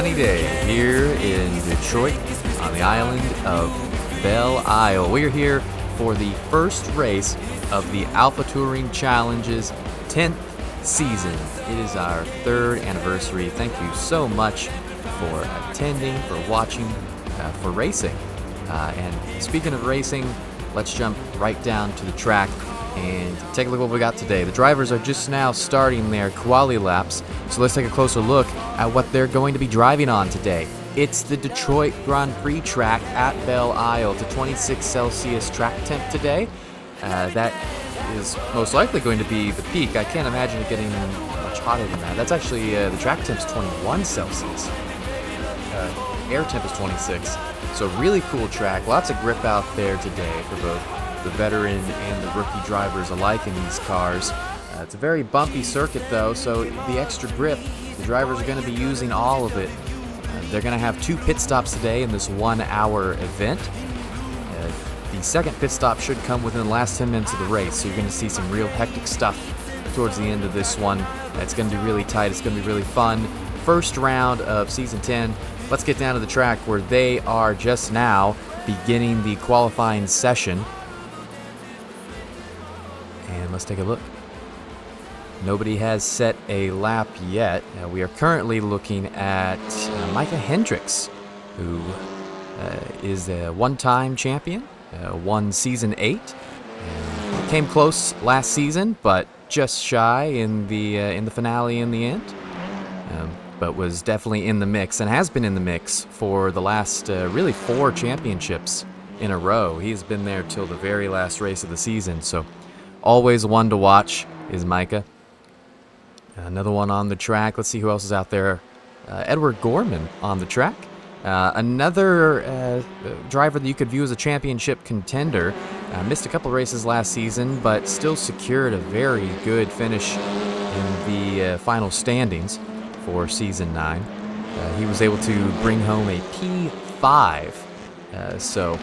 sunny day here in Detroit on the island of Belle Isle. We are here for the first race of the Alpha Touring Challenge's 10th season. It is our 3rd anniversary. Thank you so much for attending, for watching, for racing. And speaking of racing, let's jump right down to the track and take a look at what we got today. The drivers are just now starting their quali laps, so let's take a closer look at what they're going to be driving on today. It's the Detroit Grand Prix track at Belle Isle. It's a 26 Celsius track temp today. That is most likely going to be the peak. I can't imagine it getting much hotter than that. That's actually, the track temp's 21 Celsius. Air temp is 26. So really cool track. Lots of grip out there today for both the veteran and the rookie drivers alike in these cars. It's a very bumpy circuit though, so the extra grip, the drivers are going to be using all of it. They're going to have 2 pit stops today in this 1-hour event. The second pit stop should come within the last 10 minutes of the race, so you're going to see some real hectic stuff towards the end of this one. It's going to be really tight. It's going to be really fun. First round of Season 10. Let's get down to the track where they are just now beginning the qualifying session. And let's take a look. Nobody has set a lap yet. We are currently looking at Micah Hendricks, who is a one-time champion, won Season 8, and came close last season, but just shy in the finale in the end. But was definitely in the mix and has been in the mix for the last really 4 championships in a row. He's been there till the very last race of the season, so always one to watch is Micah. Another one on the track. Let's see who else is out there. Edward Gorman on the track. Another driver that you could view as a championship contender. Missed a couple races last season, but still secured a very good finish in the final standings for Season 9. He was able to bring home a P5. So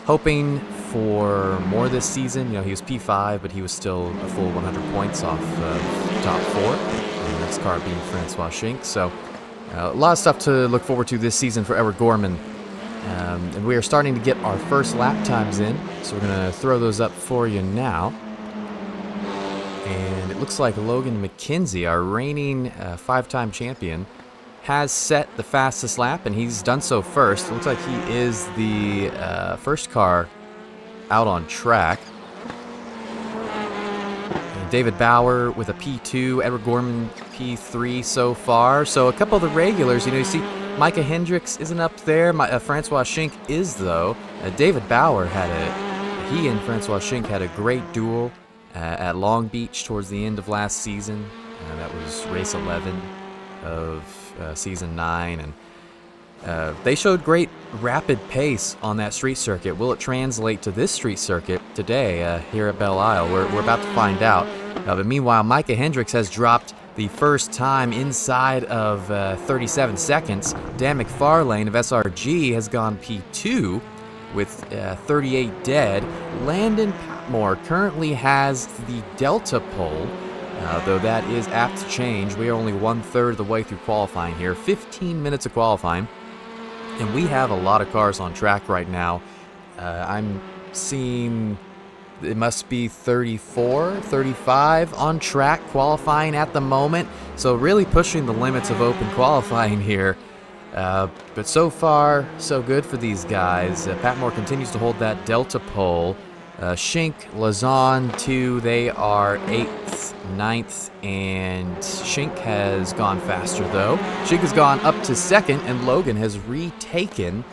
hoping for more this season. He was P5, but he was still a full 100 points off top 4. And the next car being Francois Schink. So a lot of stuff to look forward to this season for Edward Gorman. And we are starting to get our first lap times in, so we're going to throw those up for you now. And it looks like Logan McKenzie, our reigning 5-time champion, has set the fastest lap, and he's done so first. It looks like he is the first car out on track. And David Bauer with a P2, Edward Gorman P3 so far. So a couple of the regulars, you see Micah Hendricks isn't up there. Francois Schink is, though. David Bauer he and Francois Schink had a great duel at Long Beach towards the end of last season. That was race 11 of Season 9, and they showed great rapid pace on that street circuit. Will it translate to this street circuit today here at Belle Isle? We're about to find out. But meanwhile, Micah Hendricks has dropped the first time inside of 37 seconds. Dan McFarlane of SRG has gone P2 with 38 dead. Landon Patmore currently has the Delta pole, though that is apt to change. We are only 1/3 of the way through qualifying here. 15 minutes of qualifying. And we have a lot of cars on track right now. I'm seeing it must be 34, 35 on track qualifying at the moment. So really pushing the limits of open qualifying here. But so far, so good for these guys. Patmore continues to hold that Delta pole. Schink, Lazan, 2, they are 8th, 9th, and Schink has gone faster, though. Schink has gone up to 2nd, and Logan has retaken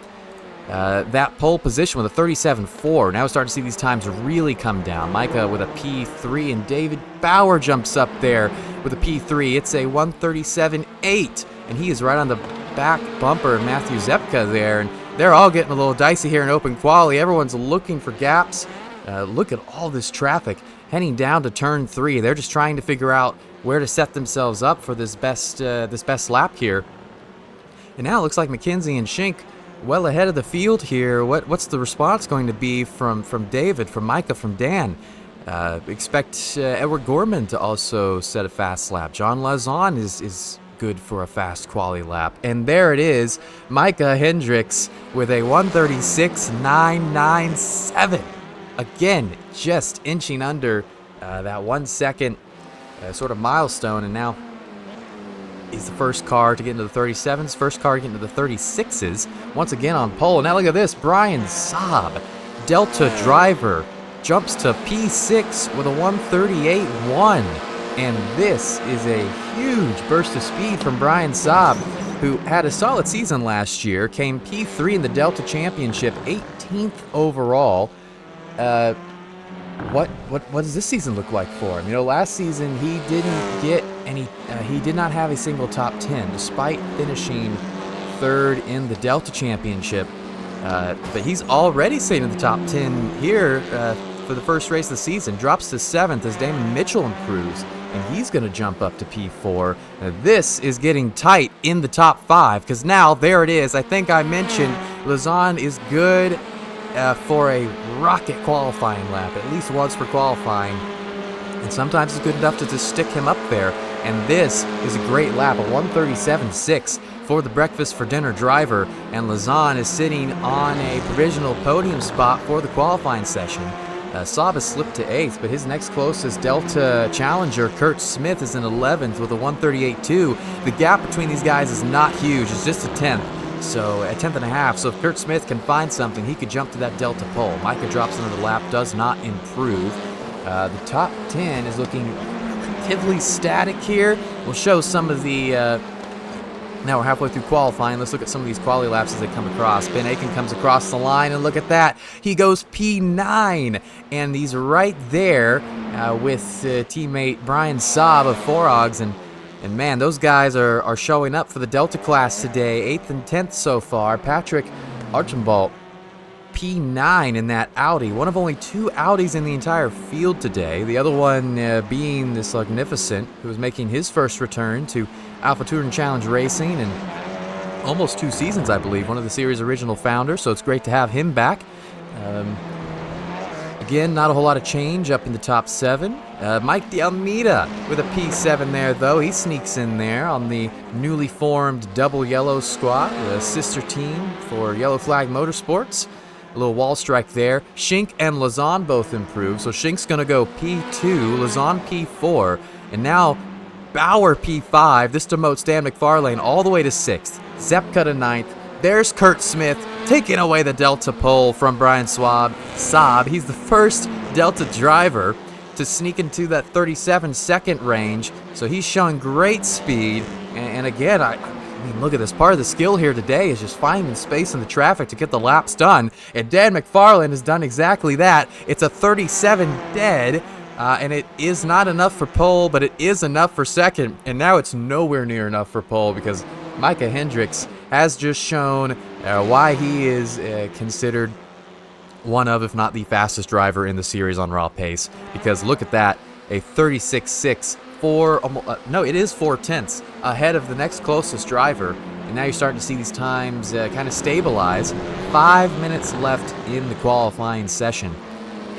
that pole position with a 37.4. Now we're starting to see these times really come down. Micah with a P3, and David Bauer jumps up there with a P3. It's a 137.8, and he is right on the back bumper of Matthew Zepka there, and they're all getting a little dicey here in open quali. Everyone's looking for gaps. Look at all this traffic heading down to turn 3. They're just trying to figure out where to set themselves up for this best lap here. And now it looks like McKenzie and Schink well ahead of the field here. What's the response going to be from David, from Micah, from Dan? Expect Edward Gorman to also set a fast lap. John Lazan is good for a fast quality lap. And there it is, Micah Hendricks with a 1:36.997. Again, just inching under that 1 second sort of milestone, and now he's the first car to get into the 37s, first car to get into the 36s, once again on pole. Now look at this, Brian Saab, Delta driver, jumps to P6 with a 1:38.1. And this is a huge burst of speed from Brian Saab, who had a solid season last year, came P3 in the Delta Championship, 18th overall. What does this season look like for him? You know, last season he didn't get any, he did not have a single top 10, despite finishing third in the Delta Championship. But he's already sitting in the top 10 here for the first race of the season. Drops to 7th as Damon Mitchell improves, and he's going to jump up to P4. Now, this is getting tight in the top 5, because now, there it is. I think I mentioned Luzon is good for a rocket qualifying lap, at least once for qualifying, and sometimes it's good enough to just stick him up there. And this is a great lap, a 1:37.6 for the breakfast for dinner driver, and Luzon is sitting on a provisional podium spot for the qualifying session. Saab has slipped to 8th, but his next closest Delta challenger, Kurt Smith, is in 11th with a 1:38.2. The gap between these guys is not huge, it's just a 10th. So a 10th and a half. So if Kurt Smith can find something, he could jump to that Delta pole. Micah drops into the lap, does not improve. The top 10 is looking relatively static here. We'll show some of the... now we're halfway through qualifying. Let's look at some of these quality laps as they come across. Ben Aiken comes across the line, and look at that. He goes P9, and he's right there with teammate Brian Saab of Forogs. And man, those guys are showing up for the Delta class today. 8th and 10th so far. Patrick Archambault, P9 in that Audi. One of only 2 Audis in the entire field today. The other one being this Magnificent, who was making his first return to Alpha Touring Challenge Racing in almost 2 seasons, I believe. One of the series' original founders, so it's great to have him back. Again, not a whole lot of change up in the top 7. Mike D'Almeida with a P7 there, though. He sneaks in there on the newly formed Double Yellow Squad, a sister team for Yellow Flag Motorsports. A little wall strike there. Schink and Luzon both improve, so Schink's going to go P2, Luzon P4, and now Bauer P5. This demotes Dan McFarlane all the way to 6th. Zepka to 9th. There's Kurt Smith taking away the Delta pole from Brian Saab. He's the first Delta driver to sneak into that 37-second range, so he's showing great speed. And again, I mean, look at this. Part of the skill here today is just finding space in the traffic to get the laps done, and Dan McFarlane has done exactly that. It's a 37 dead, and it is not enough for pole, but it is enough for second, and now it's nowhere near enough for pole because Micah Hendricks has just shown why he is considered one of, if not the fastest driver in the series on raw pace. Because look at that, a 36.6, it is 4/10 ahead of the next closest driver. And now you're starting to see these times kind of stabilize. 5 minutes left in the qualifying session.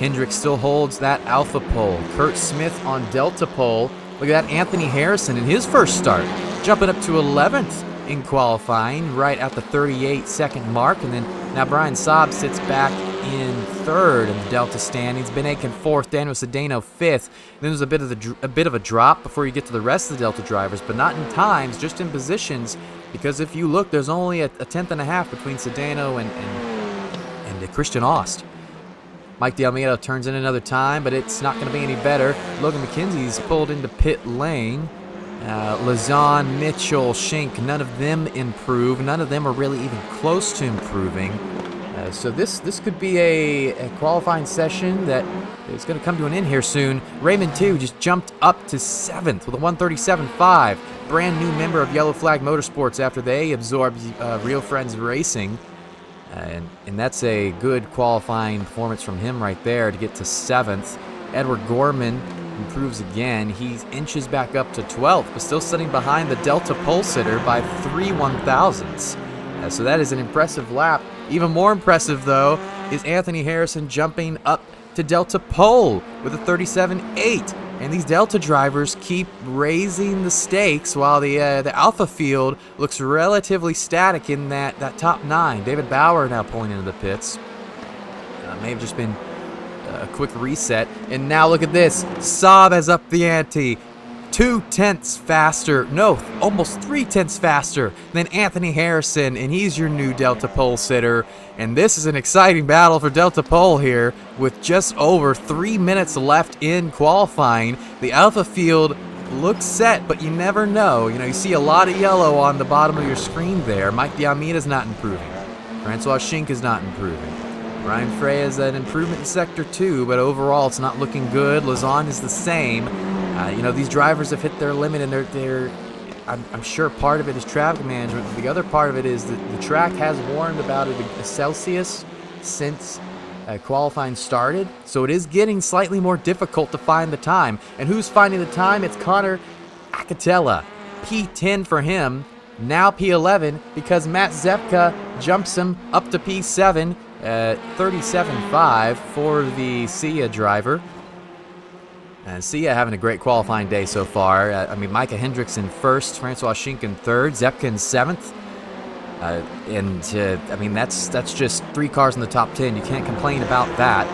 Hendricks still holds that Alpha pole. Kurt Smith on Delta pole. Look at that, Anthony Harrison in his first start, jumping up to 11th in qualifying, right at the 38-second mark. And then now Brian Saab sits back in 3rd in the Delta standings. Ben Aiken 4th, Daniel Cedeno 5th. Then there's a bit of a drop before you get to the rest of the Delta drivers, but not in times, just in positions. Because if you look, there's only a 10th and a half between Cedeno and Christian Aust. Mike D'Almeida turns in another time, but it's not going to be any better. Logan McKenzie's pulled into pit lane. Luzon, Mitchell, Schink, none of them improve. None of them are really even close to improving. So this could be a qualifying session that is going to come to an end here soon. Raymond 2 just jumped up to 7th with a 1:37.5. Brand new member of Yellow Flag Motorsports after they absorbed Real Friends Racing. And that's a good qualifying performance from him right there to get to 7th. Edward Gorman improves again. He inches back up to 12th, but still sitting behind the Delta pole sitter by 3 1/1000ths. So that is an impressive lap. Even more impressive, though, is Anthony Harrison jumping up to Delta pole with a 37.8. And these Delta drivers keep raising the stakes while the Alpha field looks relatively static in that top 9. David Bauer now pulling into the pits. May have just been a quick reset. And now look at this. Saab has upped the ante. 2/10 faster. No, almost 3/10 faster than Anthony Harrison. And he's your new Delta pole sitter. And this is an exciting battle for Delta pole here with just over 3 minutes left in qualifying. The Alpha field looks set, but you never know. You see a lot of yellow on the bottom of your screen there. Mike Diamita's not improving. Francois Schink is not improving. Ryan Frey is an improvement in Sector 2, but overall it's not looking good. Lausanne is the same. These drivers have hit their limit, and I'm sure part of it is traffic management. The other part of it is that the track has warned about a Celsius since qualifying started, so it is getting slightly more difficult to find the time. And who's finding the time? It's Connor Acatella. P10 for him, now P11, because Matt Zepka jumps him up to P7. 37.5 for the SIA driver. And SIA having a great qualifying day so far. Micah Hendricks in first, Francois Schink in third, Zepka in seventh. That's just 3 cars in the top 10. You can't complain about that.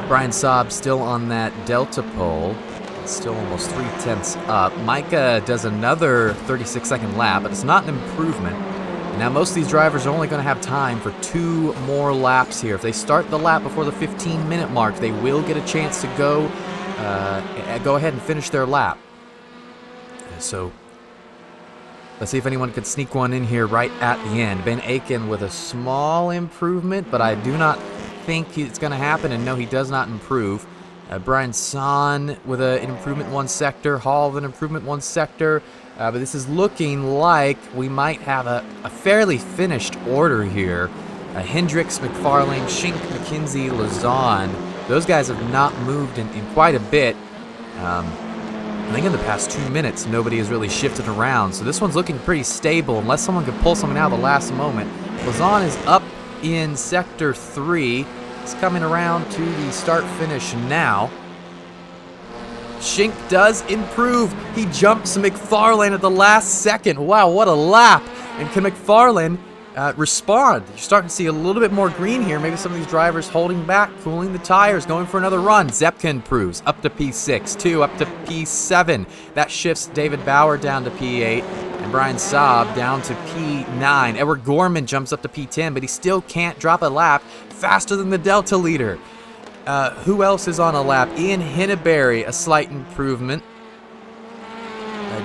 Brian Saab still on that Delta pole. Still almost 3/10 up. Micah does another 36-second lap, but it's not an improvement. Now, most of these drivers are only going to have time for 2 more laps here. If they start the lap before the 15-minute mark, they will get a chance to go ahead and finish their lap. So, let's see if anyone could sneak one in here right at the end. Ben Aiken with a small improvement, but I do not think it's going to happen, and no, he does not improve. Brian Son with an improvement 1 sector. Hall with an improvement 1 sector. But this is looking like we might have a fairly finished order here. Hendricks, McFarlane, Schink, McKenzie, Lausanne. Those guys have not moved in quite a bit. I think in the past 2 minutes, nobody has really shifted around. So this one's looking pretty stable unless someone could pull something out at the last moment. Lausanne is up in Sector 3. It's coming around to the start-finish now. Schink does improve. He jumps McFarlane at the last second. Wow, what a lap. And can McFarlane respond? You're starting to see a little bit more green here. Maybe some of these drivers holding back, cooling the tires, going for another run. Zepka improves up to P6, 2 up to P7. That shifts David Bauer down to P8 and Brian Saab down to P9. Edward Gorman jumps up to P10, but he still can't drop a lap faster than the Delta leader. Who else is on a lap? Ian Hinneberry, a slight improvement.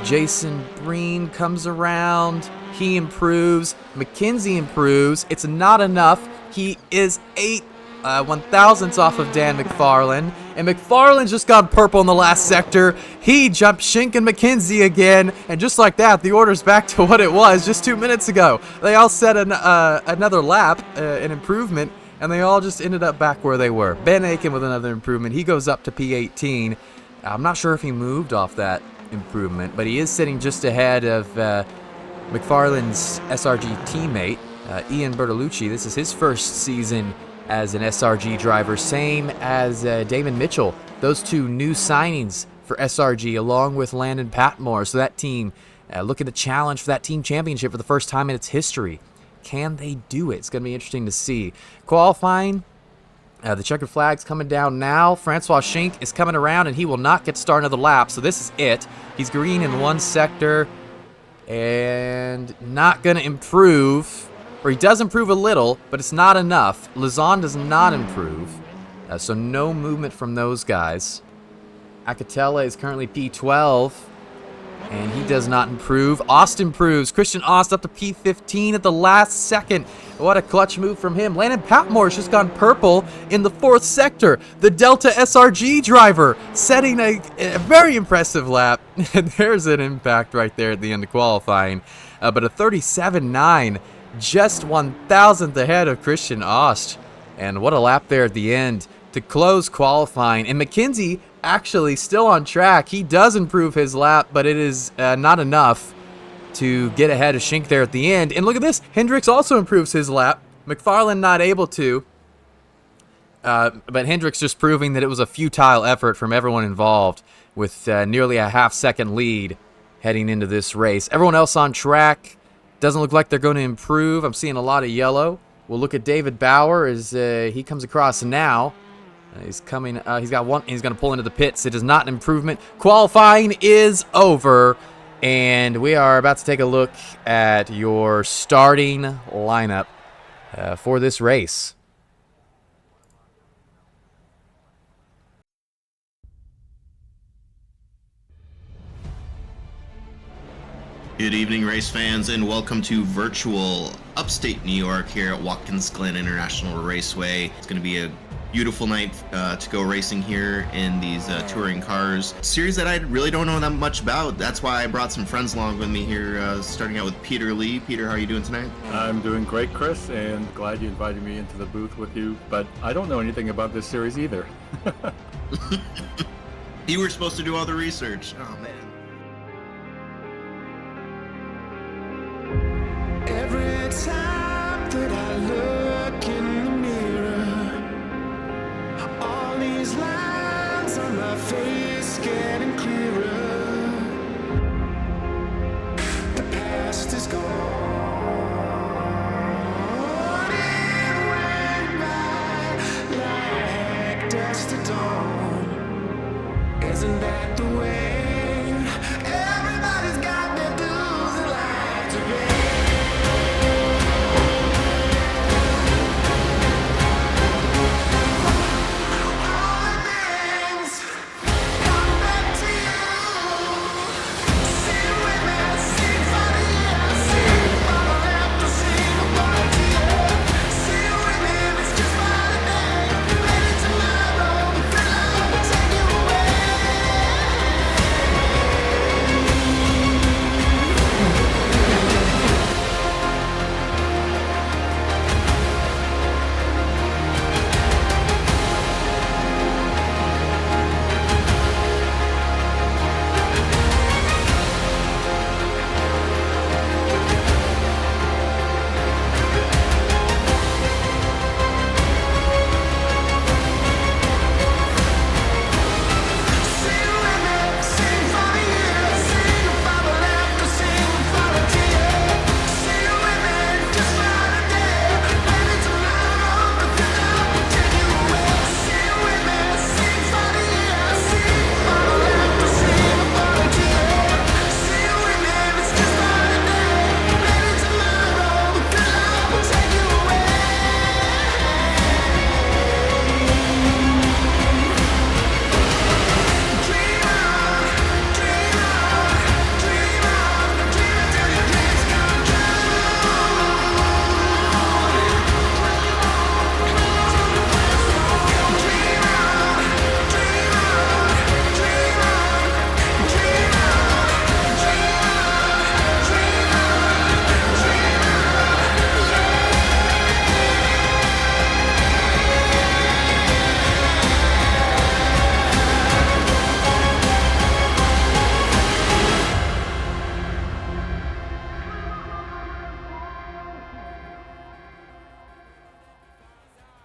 Jason Breen comes around. He improves. McKenzie improves. It's not enough. He is 8 1,000ths off of Dan McFarlane. And McFarlane's just gone purple in the last sector. He jumped Schink and McKenzie again. And just like that, the order's back to what it was just 2 minutes ago. They all set another lap, an improvement. And they all just ended up back where they were. Ben Aiken with another improvement. He goes up to P18. I'm not sure if he moved off that improvement, but he is sitting just ahead of McFarlane's SRG teammate, Ian Bertolucci. This is his first season as an SRG driver, same as Damon Mitchell. Those 2 new signings for SRG, along with Landon Patmore. So that team looking to challenge for that team championship for the first time in its history. Can they do it? It's going to be interesting to see. Qualifying, the checkered flag's coming down now. Francois Schink is coming around, and he will not get to start another lap, so this is it. He's green in 1 sector and not going to improve. Or he does improve a little, but it's not enough. Lausanne does not improve, so no movement from those guys. Acatella is currently P12. And he does not improve. Aust improves. Christian Aust up to P15 at the last second. What a clutch move from him. Landon Patmore's just gone purple in the 4th sector. The Delta SRG driver setting a very impressive lap. And there's an impact right there at the end of qualifying. But a 37.9, just 1,000th ahead of Christian Aust. And what a lap there at the end to close qualifying. And McKenzie actually still on track. He does improve his lap, but it is not enough to get ahead of Schink there at the end. And look at this. Hendricks also improves his lap. McFarlane not able to. But Hendricks just proving that it was a futile effort from everyone involved with nearly a half-second lead heading into this race. Everyone else on track doesn't look like they're going to improve. I'm seeing a lot of yellow. We'll look at David Bauer as he comes across now. He's coming. He's got one. He's going to pull into the pits. It is not an improvement. Qualifying is over, and we are about to take a look at your starting lineup for this race. Good evening, race fans, and welcome to virtual upstate New York here at Watkins Glen International Raceway. It's going to be a beautiful night to go racing here in these touring cars. Series that I really don't know that much about. That's why I brought some friends along with me here, starting out with Peter Lee. Peter, how are you doing tonight? I'm doing great, Chris, and glad you invited me into the booth with you, but I don't know anything about this series either. You were supposed to do all the research. Oh, man. Every time that I look in the mirror, all these lines on my face getting clearer. The past is gone. It went by like dust at dawn. Isn't that the way? Everybody's got their dues in life to pay.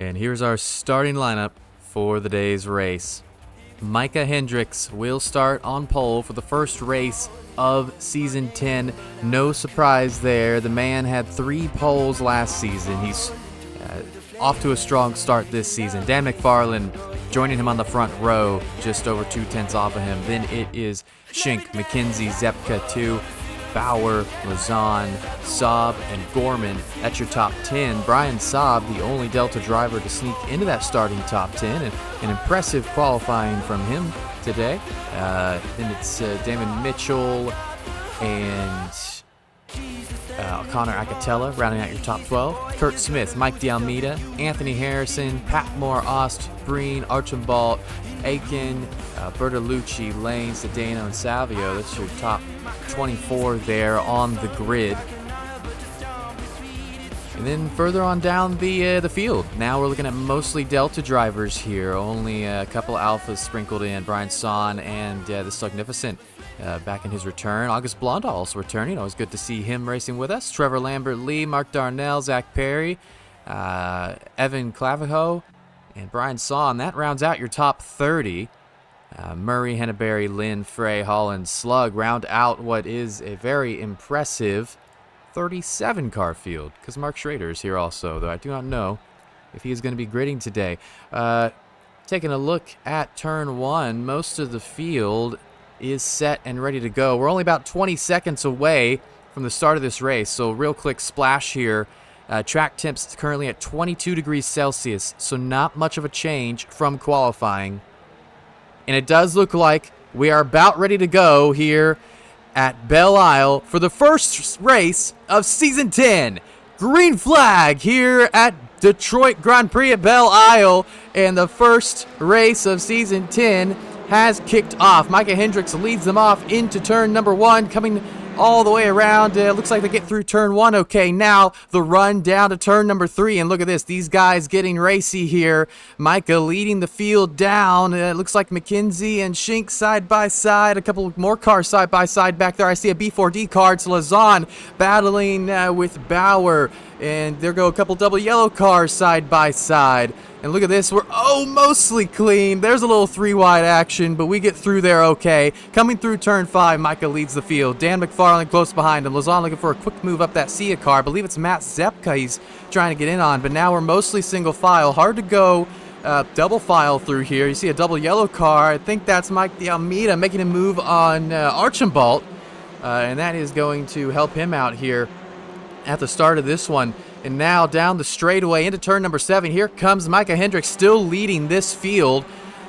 And here's our starting lineup for the day's race. Micah Hendricks will start on pole for the first race of Season 10. No surprise there. The man had 3 poles last season. He's off to a strong start this season. Dan McFarland joining him on the front row, just over 2/10 off of him. Then it is Schenk, McKenzie, Zepka 2, Bauer, Lazan, Saab, and Gorman. That's your top 10. Brian Saab, the only Delta driver to sneak into that starting top 10, and an impressive qualifying from him today. Then it's Damon Mitchell and Connor Acatella rounding out your top 12. Kurt Smith, Mike D'Almeida, Anthony Harrison, Pat Moore, Ost, Breen, Archambault, Aiken, Bertolucci, Lane, Sedano, and Salvio. That's your top 24 there on the grid. And then further on down the field, now we're looking at mostly Delta drivers here. Only a couple Alphas sprinkled in. Brian Son and the Stugnificent back in his return. August Blondahl also returning. Always good to see him racing with us. Trevor Lambert Lee, Mark Darnell, Zach Perry, Evan Clavijo, and Brian Saw, and that rounds out your top 30. Murray, Henneberry, Lynn, Frey, Holland, Slug round out what is a very impressive 37 car field, because Mark Schrader is here also, though I do not know if he is going to be gridding today. Taking a look at turn 1, most of the field is set and ready to go. We're only about 20 seconds away from the start of this race, so real quick splash here. Track temps currently at 22 degrees Celsius, so not much of a change from qualifying. And it does look like we are about ready to go here at Belle Isle for the first race of Season 10. Green flag here at Detroit Grand Prix at Belle Isle, and the first race of Season 10 has kicked off. Micah Hendricks leads them off into turn number 1, coming all the way around. Looks like they get through turn 1 okay. Now the run down to turn number 3, and look at this. These guys getting racy here. Micah leading the field down. It looks like McKenzie and Shink side by side. A couple more cars side by side back there. I see a B4D car. It's Lazan battling with Bauer, and there go a couple double yellow cars side by side. And look at this, we're mostly clean. There's a little 3-wide action, but we get through there okay. Coming through turn 5, Micah leads the field. Dan McFarland close behind him. Lazan looking for a quick move up that Sia car. I believe it's Matt Zepka he's trying to get in on, but now we're mostly single file. Hard to go double file through here. You see a double yellow car. I think that's Mike De Almeida making a move on Archambault, and that is going to help him out here at the start of this one. And now down the straightaway into turn number 7. Here comes Micah Hendricks still leading this field.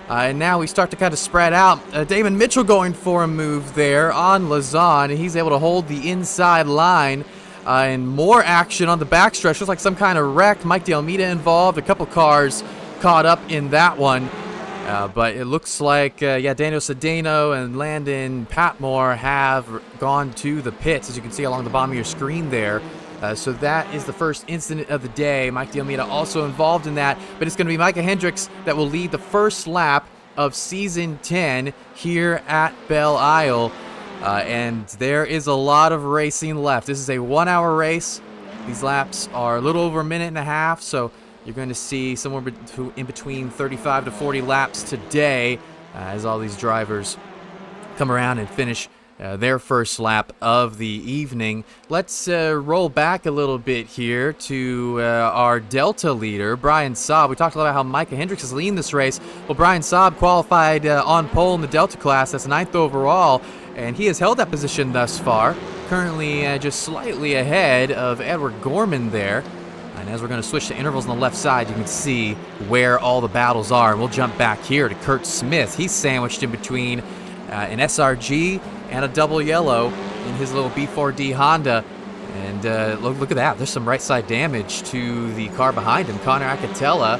And now we start to kind of spread out. Damon Mitchell going for a move there on Lazan, and he's able to hold the inside line. And more action on the backstretch. Looks like some kind of wreck. Mike De Almeida involved. A couple cars caught up in that one. But it looks like, Daniel Cedeno and Landon Patmore have gone to the pits, as you can see along the bottom of your screen there. So that is the first incident of the day. Mike De Almeida also involved in that, but it's going to be Micah Hendricks that will lead the first lap of Season 10 here at Belle Isle. And there is a lot of racing left. This is a 1-hour race. These laps are a little over a minute and a half, so you're going to see somewhere in between 35 to 40 laps today as all these drivers come around and finish their first lap of the evening. Let's roll back a little bit here to our Delta leader, Brian Saab. We talked a lot about how Micah Hendricks is leading this race. Well, Brian Saab qualified on pole in the Delta class. That's 9th overall, and he has held that position thus far. Currently just slightly ahead of Edward Gorman there. And as we're going to switch to intervals on the left side, you can see where all the battles are. And we'll jump back here to Kurt Smith. He's sandwiched in between an SRG and a double yellow in his little B4D Honda. And look at that. There's some right side damage to the car behind him. Connor Acatella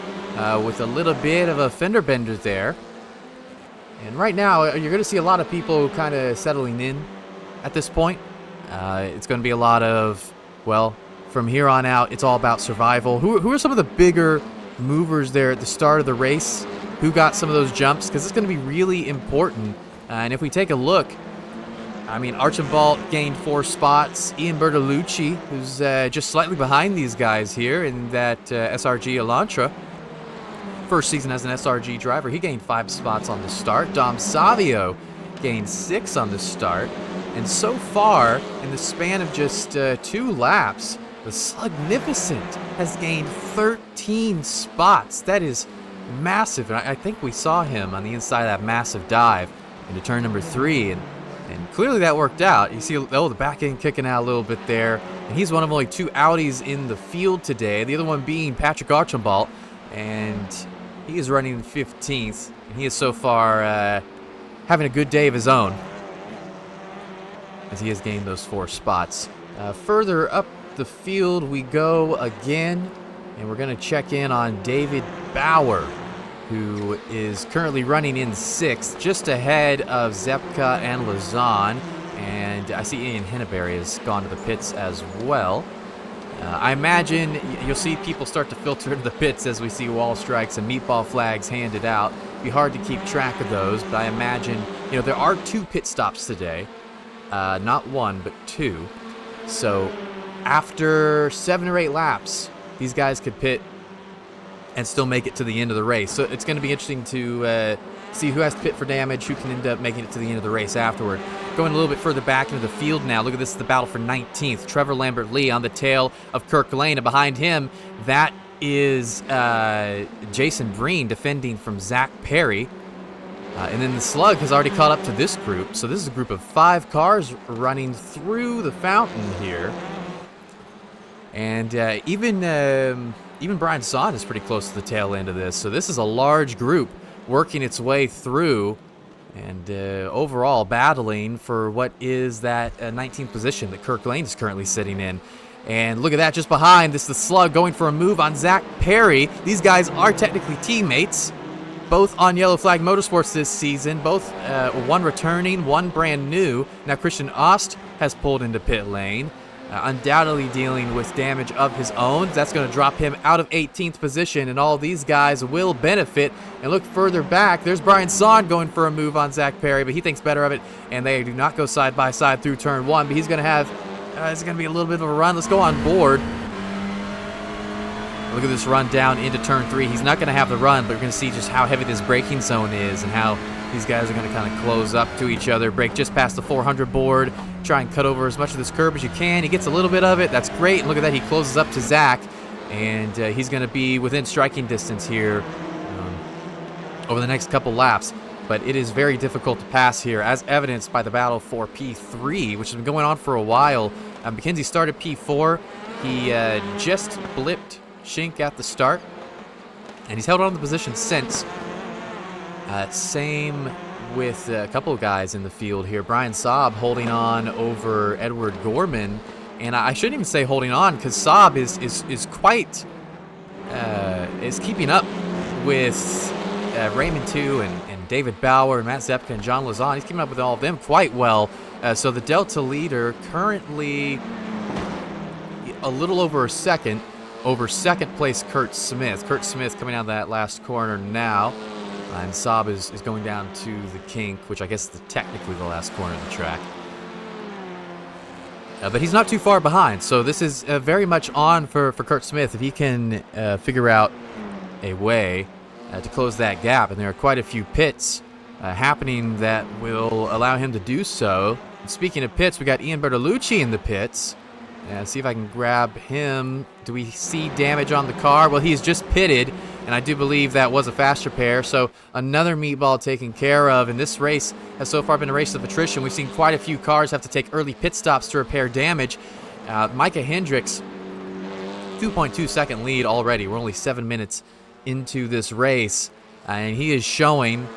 with a little bit of a fender bender there. And right now, you're going to see a lot of people kind of settling in at this point. It's going to be a lot of, well, from here on out, it's all about survival. Who are some of the bigger movers there at the start of the race? Who got some of those jumps? Because it's going to be really important. And if we take a look, I mean, Archambault gained 4 spots. Ian Bertolucci, who's just slightly behind these guys here in that SRG Elantra. First season as an SRG driver, he gained 5 spots on the start. Dom Savio gained 6 on the start. And so far, in the span of just 2 laps, the Slugnificent has gained 13 spots. That is massive. And I think we saw him on the inside of that massive dive into turn number 3. And clearly that worked out. You see, the back end kicking out a little bit there. And he's one of only 2 Audis in the field today. The other one being Patrick Archambault. And he is running 15th. And he is so far having a good day of his own, as he has gained those 4 spots. Further up the field we go again. And we're going to check in on David Bauer, who is currently running in 6th, just ahead of Zepka and Lazan. And I see Ian Henneberry has gone to the pits as well. I imagine you'll see people start to filter into the pits as we see wall strikes and meatball flags handed out. It'd be hard to keep track of those, but I imagine, there are 2 pit stops today. Not 1, but 2. So after 7 or 8 laps, these guys could pit and still make it to the end of the race. So it's going to be interesting to see who has to pit for damage, who can end up making it to the end of the race afterward. Going a little bit further back into the field now. Look at this, the battle for 19th. Trevor Lambert-Lee on the tail of Kirk Lane, and behind him, that is Jason Breen defending from Zach Perry. And then the Slug has already caught up to this group. So this is a group of 5 cars running through the fountain here. And even Brian Sahn is pretty close to the tail end of this. So this is a large group working its way through and overall battling for what is that 19th position that Kirk Lane is currently sitting in. And look at that, just behind, this is the Slug going for a move on Zach Perry. These guys are technically teammates, both on Yellow Flag Motorsports this season, both one returning, one brand new. Now Christian Ost has pulled into pit lane, undoubtedly dealing with damage of his own. That's going to drop him out of 18th position, and all these guys will benefit. And look further back, there's Brian Sahn going for a move on Zach Perry, but he thinks better of it, and they do not go side by side through turn 1, but he's going to have, it's going to be a little bit of a run. Let's go on board. Look at this run down into turn 3. He's not going to have the run, but we're going to see just how heavy this braking zone is and how these guys are going to kind of close up to each other. Brake just past the 400 board. Try and cut over as much of this curb as you can. He gets a little bit of it. That's great. And look at that. He closes up to Zach, and he's going to be within striking distance here over the next couple laps. But it is very difficult to pass here, as evidenced by the battle for P3, which has been going on for a while. McKenzie started P4. He just blipped Schink at the start, and he's held on to the position since. Same with a couple of guys in the field here. Brian Saab holding on over Edward Gorman, and I shouldn't even say holding on, because Saab is quite is keeping up with Raymond 2 and David Bauer and Matt Zepka and John Lazan. He's keeping up with all of them quite well. So the Delta leader currently a little over a second. Over second place, Kurt Smith. Kurt Smith coming out of that last corner now. And Saab is going down to the kink, which I guess is technically the last corner of the track. But he's not too far behind, so this is very much on for Kurt Smith if he can figure out a way to close that gap. And there are quite a few pits happening that will allow him to do so. And speaking of pits, we got Ian Bertolucci in the pits. See if I can grab him. Do we see damage on the car? Well, he's just pitted, and I do believe that was a fast repair. So another meatball taken care of. And this race has so far been a race of attrition. We've seen quite a few cars have to take early pit stops to repair damage. Micah Hendricks, 2.2 second lead already. We're only 7 minutes into this race, and he is showing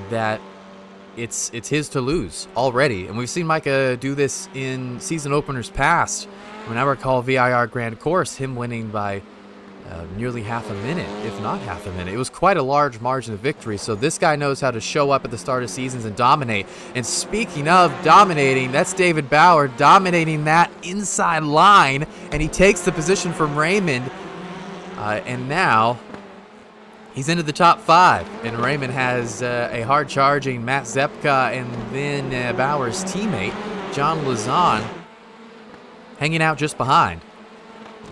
that it's his to lose already. And we've seen Micah do this in season openers past. When I recall VIR Grand Course, him winning by nearly half a minute, if not half a minute. It was quite a large margin of victory. So this guy knows how to show up at the start of seasons and dominate. And speaking of dominating, that's David Bauer dominating that inside line. And he takes the position from Raymond. And now he's into the top 5, and Raymond has a hard-charging Matt Zepka and then Bauer's teammate, John Lazan, hanging out just behind.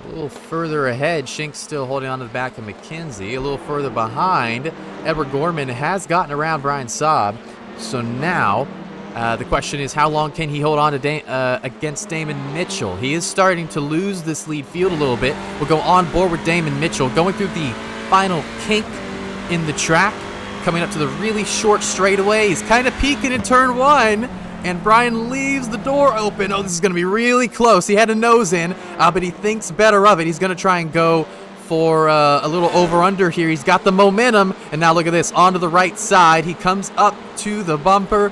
A little further ahead, Shink's still holding on to the back of McKenzie. A little further behind, Edward Gorman has gotten around Brian Saab. So now the question is, how long can he hold on to against Damon Mitchell? He is starting to lose this lead field a little bit. We'll go on board with Damon Mitchell, going through the final kink in the track, coming up to the really short straightaway. He's kind of peeking in turn 1, and Brian leaves the door open. Oh, this is going to be really close. He had a nose in, but he thinks better of it. He's going to try and go for a little over-under here. He's got the momentum, and now look at this. Onto the right side. He comes up to the bumper,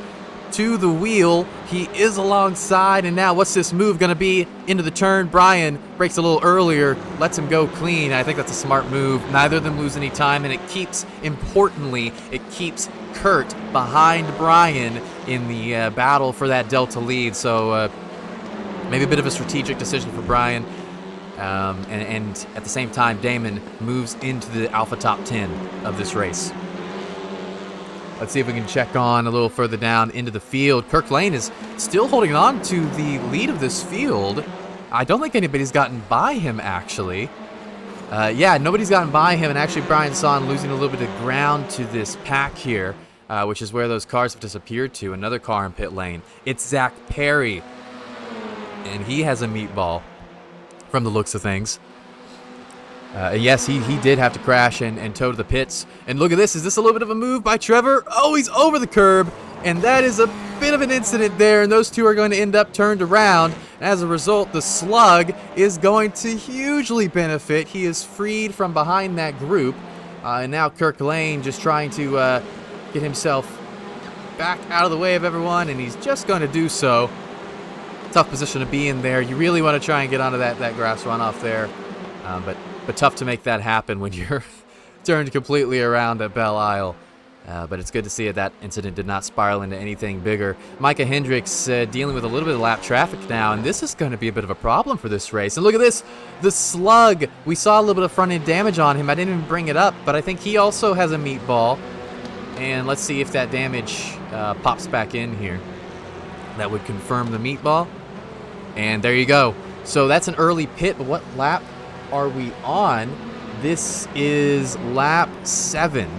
to the wheel. He is alongside, and now what's this move going to be into the turn? Brian breaks a little earlier, lets him go clean. I think that's a smart move. Neither of them lose any time, and it keeps, importantly, it keeps Kurt behind Brian in the battle for that Delta lead. So maybe a bit of a strategic decision for Brian. And at the same time, Damon moves into the Alpha Top 10 of this race. Let's see if we can check on a little further down into the field. Kirk Lane is still holding on to the lead of this field. I don't think anybody's gotten by him, actually. Yeah, nobody's gotten by him, and actually Brian Son losing a little bit of ground to this pack here, which is where those cars have disappeared to. Another car in pit lane. It's Zach Perry, and he has a meatball from the looks of things. Yes, he did have to crash and tow to the pits. And look at this. Is this a little bit of a move by Trevor? Oh, he's over the curb, and that is a bit of an incident there, and those two are going to end up turned around. As a result, the Slug is going to hugely benefit. He is freed from behind that group, and now Kirk Lane just trying to get himself back out of the way of everyone, and he's just going to do so. Tough position to be in there. You really want to try and get onto that grass runoff there, but tough to make that happen when you're turned completely around at Belle Isle. But it's good to see that incident did not spiral into anything bigger. Micah Hendricks dealing with a little bit of lap traffic now, and this is going to be a bit of a problem for this race. And look at this, the Slug. We saw a little bit of front-end damage on him. I didn't even bring it up, but I think he also has a meatball. And let's see if that damage pops back in here. That would confirm the meatball. And there you go. So that's an early pit, but what lap are we on? This is lap 7.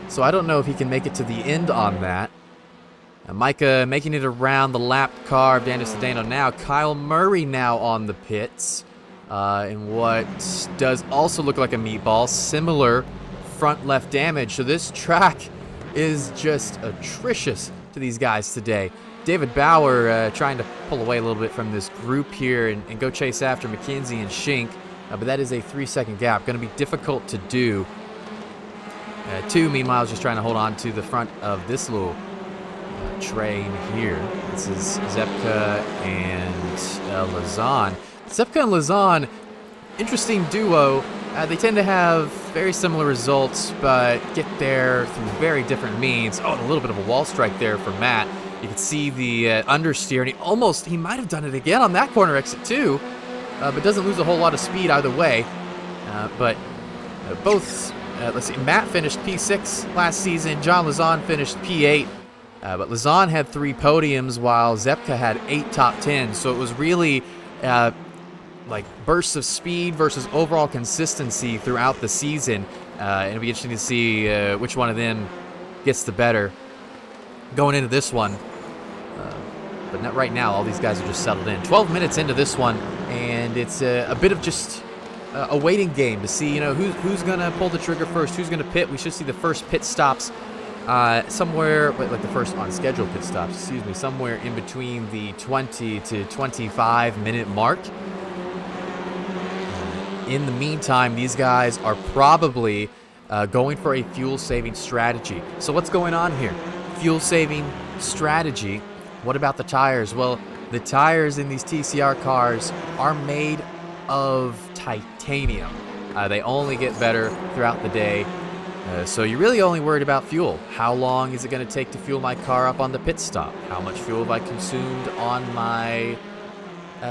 So I don't know if he can make it to the end on that. Micah making it around the lapped car of Daniel Sedano now. Kyle Murray now on the pits. In what does also look like a meatball. Similar front left damage. So this track is just atrocious to these guys today. David Bauer trying to pull away a little bit from this group here and go chase after McKenzie and Schink. But that is a 3-second gap. Going to be difficult to do. Two, meanwhile, is just trying to hold on to the front of this little train here. This is Zepka and Lazan. Zepka and Lazan, interesting duo. They tend to have very similar results, but get there through very different means. Oh, and a little bit of a wall strike there for Matt. You can see the understeer, and he might have done it again on that corner exit too, but doesn't lose a whole lot of speed either way. Let's see, Matt finished P6 last season. John Lazan finished P8. But Lazan had 3 podiums while Zepka had 8 top 10s. So it was really like bursts of speed versus overall consistency throughout the season. And it'll be interesting to see which one of them gets the better going into this one. But not right now, all these guys are just settled in. 12 minutes into this one, and it's a bit of just a waiting game to see, who's going to pull the trigger first, who's going to pit. We should see the first pit stops somewhere, like the first on-schedule pit stops, somewhere in between the 20 to 25 minute mark. In the meantime, these guys are probably going for a fuel-saving strategy. So what's going on here? Fuel-saving strategy. What about the tires? Well, the tires in these TCR cars are made of titanium. They only get better throughout the day. So you're really only worried about fuel. How long is it going to take to fuel my car up on the pit stop? How much fuel have I consumed on my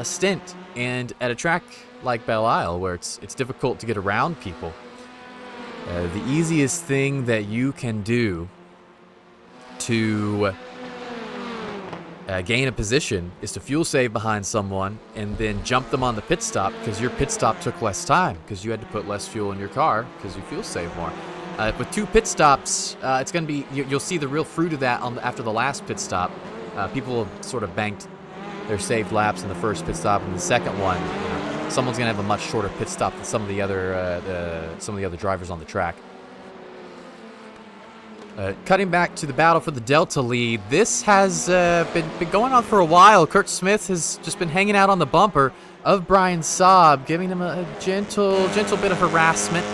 stint? And at a track like Belle Isle, where it's difficult to get around people, the easiest thing that you can do to gain a position is to fuel save behind someone and then jump them on the pit stop, because your pit stop took less time because you had to put less fuel in your car because you fuel saved more. With 2 pit stops, it's going to be, you'll see the real fruit of that after the last pit stop. People have sort of banked their saved laps in the first pit stop, and the second one, someone's going to have a much shorter pit stop than some of the other drivers on the track. Cutting back to the battle for the Delta lead, this has been going on for a while. Kurt Smith has just been hanging out on the bumper of Brian Saab, giving him a gentle bit of harassment,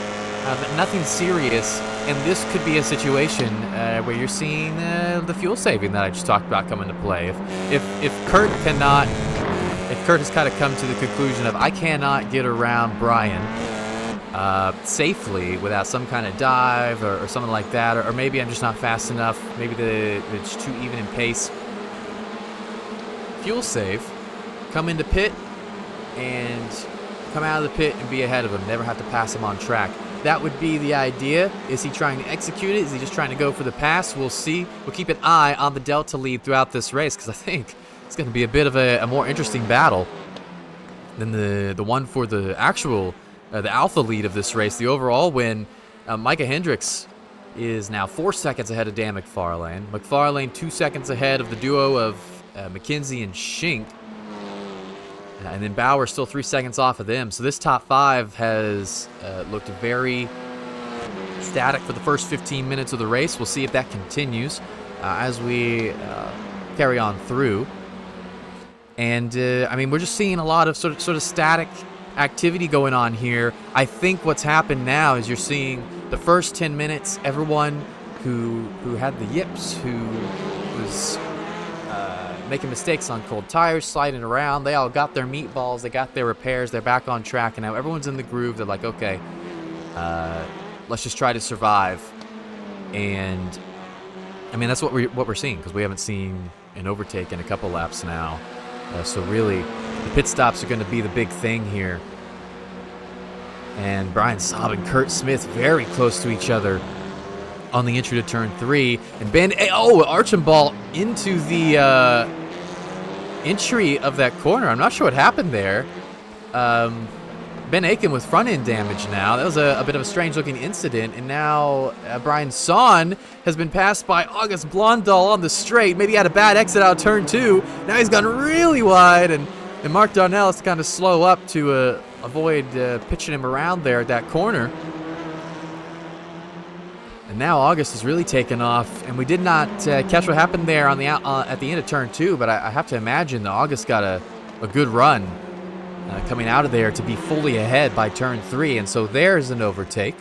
but nothing serious. And this could be a situation where you're seeing the fuel saving that I just talked about come into play. If Kurt has kind of come to the conclusion of, I cannot get around Brian safely without some kind of dive or something like that, or maybe I'm just not fast enough, maybe it's too even in pace. Fuel save, come into pit and come out of the pit and be ahead of him, never have to pass him on track. That would be the idea. Is he trying to execute it? Is he just trying to go for the pass? We'll see. We'll keep an eye on the Delta lead throughout this race, because I think it's going to be a bit of a more interesting battle. Then the one for the actual, the alpha lead of this race, the overall win, Micah Hendricks is now 4 seconds ahead of Dan McFarlane. McFarlane 2 seconds ahead of the duo of McKenzie and Schink. And then Bauer still 3 seconds off of them. So this top 5 has looked very static for the first 15 minutes of the race. We'll see if that continues as we carry on through. And I mean, we're just seeing a lot of sort of static activity going on here. I think what's happened now is you're seeing the first 10 minutes, everyone who had the yips, who was making mistakes on cold tires, sliding around, they all got their meatballs, they got their repairs, they're back on track, and now everyone's in the groove. They're like, okay, let's just try to survive. And I mean, that's what we're seeing, because we haven't seen an overtake in a couple laps now. So really, the pit stops are going to be the big thing here. And Brian Saab and Kurt Smith very close to each other on the entry to turn 3. And Archambault into the entry of that corner. I'm not sure what happened there. Ben Aiken with front end damage now. That was a bit of a strange looking incident. And now Brian Son has been passed by August Blondal on the straight. Maybe he had a bad exit out of turn 2. Now he's gone really wide. And Mark Darnell has to kind of slow up to avoid pitching him around there at that corner. And now August has really taken off. And we did not catch what happened there on the at the end of turn 2. But I have to imagine that August got a good run coming out of there to be fully ahead by turn 3. And so there's an overtake.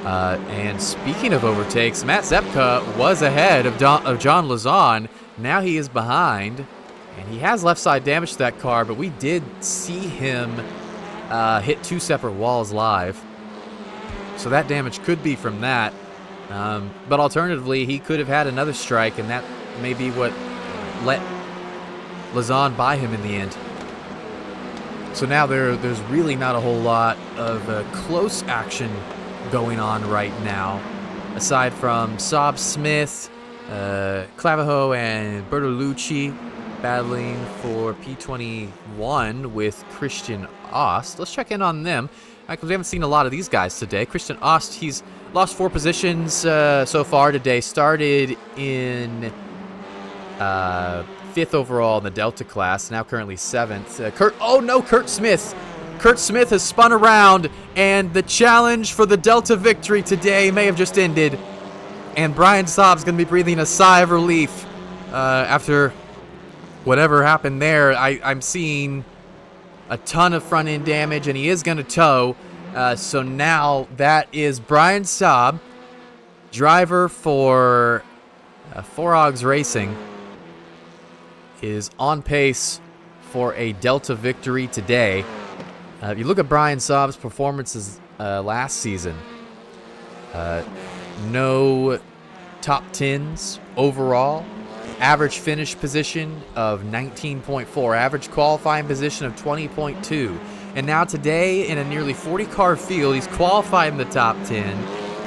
And speaking of overtakes, Matt Zepka was ahead of John Lazon. Now he is behind. And he has left side damage to that car, but we did see him hit 2 separate walls live. So that damage could be from that. But alternatively, he could have had another strike, and that may be what let Lazon by him in the end. So now there's really not a whole lot of close action going on right now, aside from Saab Smith, Clavijo, and Bertolucci battling for P21 with Christian Ost. Let's check in on them, because we haven't seen a lot of these guys today. Christian Ost, he's lost 4 positions so far today. Started in 5th overall in the Delta class, now currently 7th. Kurt Smith. Kurt Smith has spun around, and the challenge for the Delta victory today may have just ended. And Brian Saab's going to be breathing a sigh of relief after whatever happened there. I'm seeing a ton of front end damage, and he is going to tow. So now that is Brian Saab, driver for Four Hogs Racing, is on pace for a Delta victory today. If you look at Brian Saab's performances last season, no top 10s overall, average finish position of 19.4, average qualifying position of 20.2. And now today, in a nearly 40-car field, he's qualified in the top 10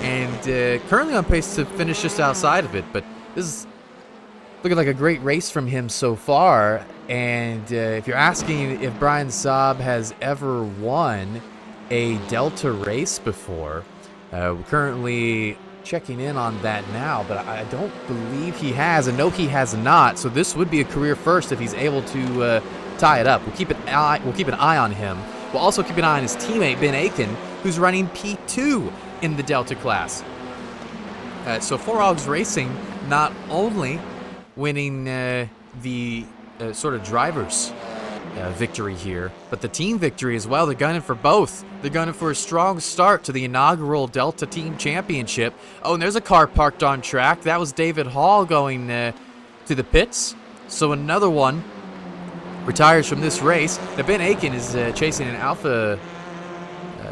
and currently on pace to finish just outside of it. But this is looking like a great race from him so far. And if you're asking if Brian Saab has ever won a Delta race before, we're currently checking in on that now, but I don't believe he has, and no, he has not. So this would be a career first if he's able to tie it up. We'll keep an eye on him. We'll also keep an eye on his teammate Ben Aiken, who's running P2 in the Delta class. So Four Hogs Racing not only winning the sort of drivers victory here, but the team victory as well. They're gunning for both. They're gunning for a strong start to the inaugural Delta Team Championship. Oh, and there's a car parked on track. That was David Hall going to the pits. So another one retires from this race. Now Ben Aiken is chasing an Alpha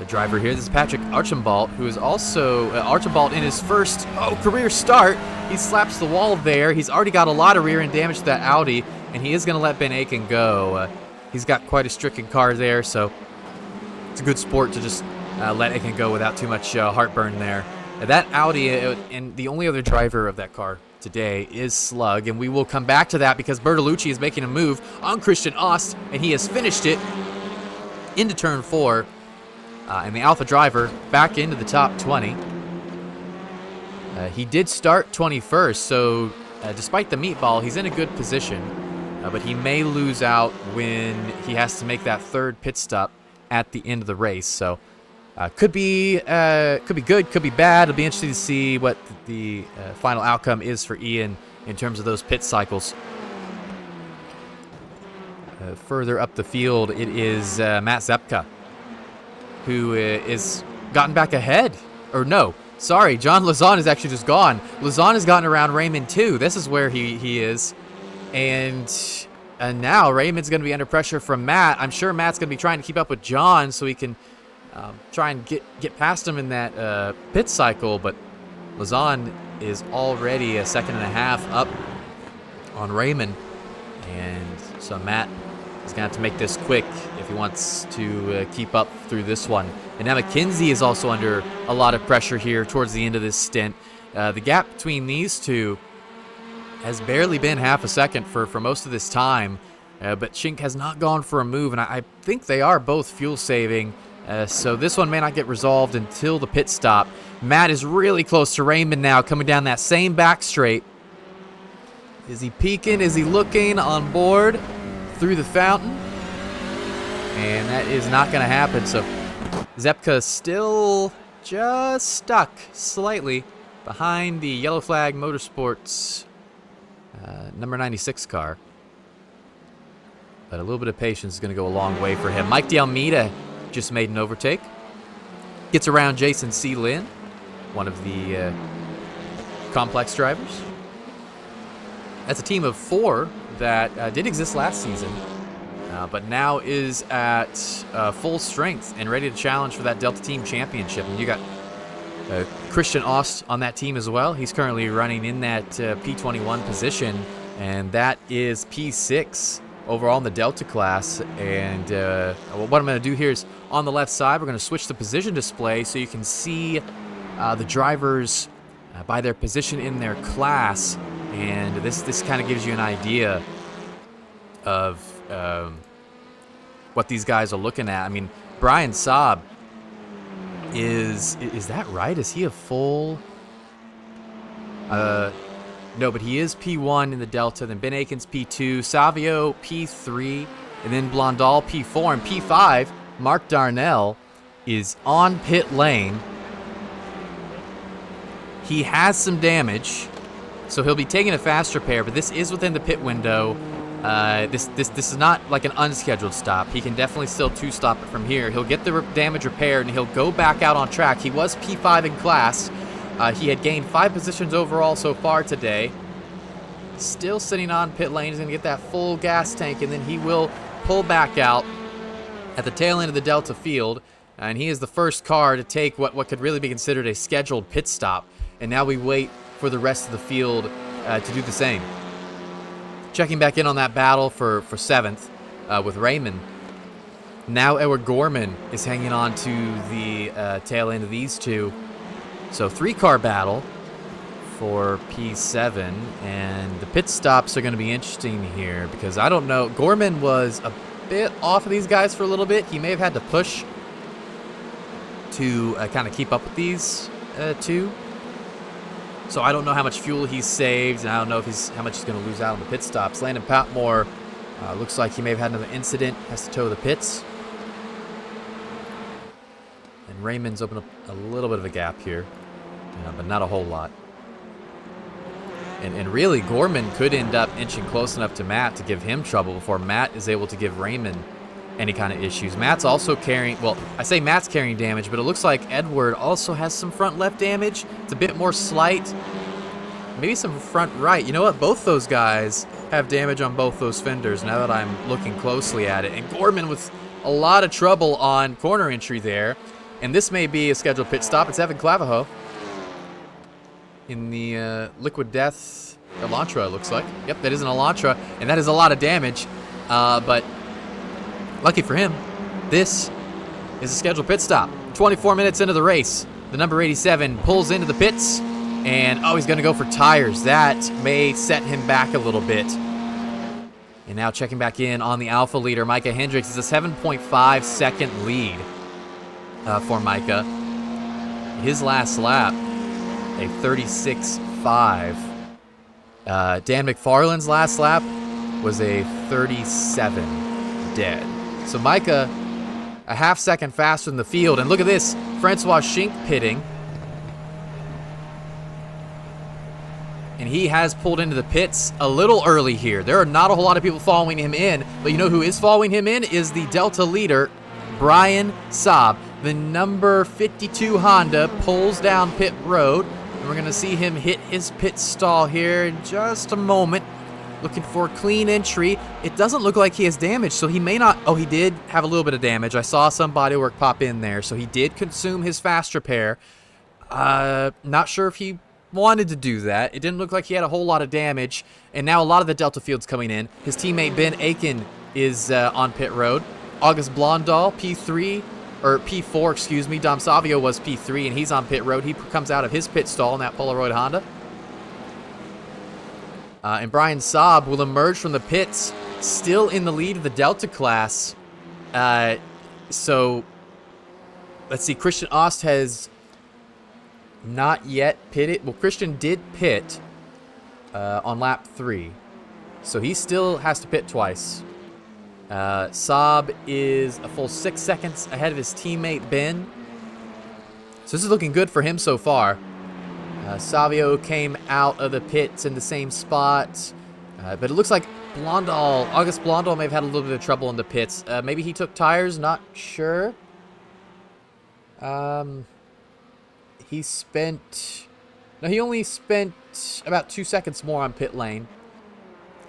driver here. This is Patrick Archambault, who is also Archambault in his first career start. He slaps the wall there. He's already got a lot of rear end damage to that Audi, and he is going to let Ben Aiken go. He's got quite a stricken car there, so it's a good sport to just let Aiken go without too much heartburn there. That Audi, and the only other driver of that car today is Slug, and we will come back to that because Bertolucci is making a move on Christian Ost, and he has finished it into turn 4, and the Alpha driver back into the top 20. He did start 21st, so despite the meatball, he's in a good position, but he may lose out when he has to make that third pit stop at the end of the race. So could be good, could be bad. It'll be interesting to see what the final outcome is for Ian in terms of those pit cycles. Further up the field, it is Matt Zepka, who is gotten back ahead. Or no, sorry, John Lazon is actually just gone. Lazon has gotten around Raymond too. This is where he is. And now Raymond's going to be under pressure from Matt. I'm sure Matt's going to be trying to keep up with John so he can try and get past him in that pit cycle. But Lazon is already a second and a half up on Raymond. And so Matt is going to have to make this quick if he wants to keep up through this one. And now McKenzie is also under a lot of pressure here towards the end of this stint. The gap between these two has barely been half a second for most of this time, but Schink has not gone for a move, and I think they are both fuel saving, so this one may not get resolved until the pit stop. Matt is really close to Raymond now, coming down that same back straight. Is he peeking? Is he looking on board through the fountain? And that is not going to happen, so Zepka still just stuck slightly behind the Yellow Flag Motorsports number 96 car. But a little bit of patience is going to go a long way for him. Mike DeAlmeida just made an overtake. Gets around Jason C. Lynn, one of the complex drivers. That's a team of 4 that did exist last season, but now is at full strength and ready to challenge for that Delta Team Championship. And you got Christian Ost on that team as well. He's currently running in that P21 position, and that is P6 overall in the Delta class. And what I'm going to do here is on the left side, we're going to switch the position display so you can see the drivers by their position in their class. And this kind of gives you an idea of what these guys are looking at. I mean, Brian Saab is that right? Is he a full? No, but he is P1 in the Delta. Then Ben Akins P2, Savio P3, and then Blondal P4 and P5. Mark Darnell is on pit lane. He has some damage, so he'll be taking a fast repair. But this is within the pit window. This is not like an unscheduled stop. He can definitely still 2-stop it from here. He'll get the damage repaired, and he'll go back out on track. He was P5 in class. He had gained 5 positions overall so far today. Still sitting on pit lane. He's going to get that full gas tank, and then he will pull back out at the tail end of the Delta field. And he is the first car to take what could really be considered a scheduled pit stop. And now we wait for the rest of the field to do the same. Checking back in on that battle for 7th with Raymond. Now Edward Gorman is hanging on to the tail end of these two. So 3-car battle for P7. And the pit stops are going to be interesting here because I don't know. Gorman was a bit off of these guys for a little bit. He may have had to push to kind of keep up with these two. So I don't know how much fuel he's saved, and I don't know if how much he's going to lose out on the pit stops. Landon Patmore looks like he may have had another incident, has to tow the pits. And Raymond's opened up a little bit of a gap here, but not a whole lot. And really, Gorman could end up inching close enough to Matt to give him trouble before Matt is able to give Raymond any kind of issues. Matt's also carrying, well, I say Matt's carrying damage, but it looks like Edward also has some front left damage. It's a bit more slight. Maybe some front right. You know what? Both those guys have damage on both those fenders now that I'm looking closely at it. And Gorman with a lot of trouble on corner entry there. And this may be a scheduled pit stop. It's Evan Clavijo in the Liquid Death Elantra, it looks like. Yep, that is an Elantra, and that is a lot of damage. But lucky for him, this is a scheduled pit stop. 24 minutes into the race, the number 87 pulls into the pits, and he's going to go for tires. That may set him back a little bit. And now checking back in on the Alpha leader, Micah Hendricks. Is a 7.5 second lead for Micah. His last lap, a 36.5. Dan McFarland's last lap was a 37 dead. So Micah, a half second faster than the field. And look at this, Francois Schink pitting. And he has pulled into the pits a little early here. There are not a whole lot of people following him in, but you know who is following him in is the Delta leader, Brian Saab. The number 52 Honda pulls down pit road, and we're going to see him hit his pit stall here in just a moment. Looking for a clean entry. It doesn't look like he has damage, so he may not... Oh, he did have a little bit of damage. I saw some bodywork pop in there, so he did consume his fast repair. Not sure if he wanted to do that. It didn't look like he had a whole lot of damage, and now a lot of the Delta field's coming in. His teammate Ben Aiken is on pit road. August Blondal, P3, or P4, excuse me. Dom Savio was P3, and he's on pit road. He comes out of his pit stall in that Polaroid Honda. And Brian Saab will emerge from the pits, still in the lead of the Delta class. So, let's see. Christian Ost has not yet pitted. Well, Christian did pit on lap 3. So he still has to pit twice. Saab is a full 6 seconds ahead of his teammate Ben. So this is looking good for him so far. Savio came out of the pits in the same spot. But it looks like August Blondal may have had a little bit of trouble in the pits. Maybe he took tires, not sure. He only spent about 2 seconds more on pit lane.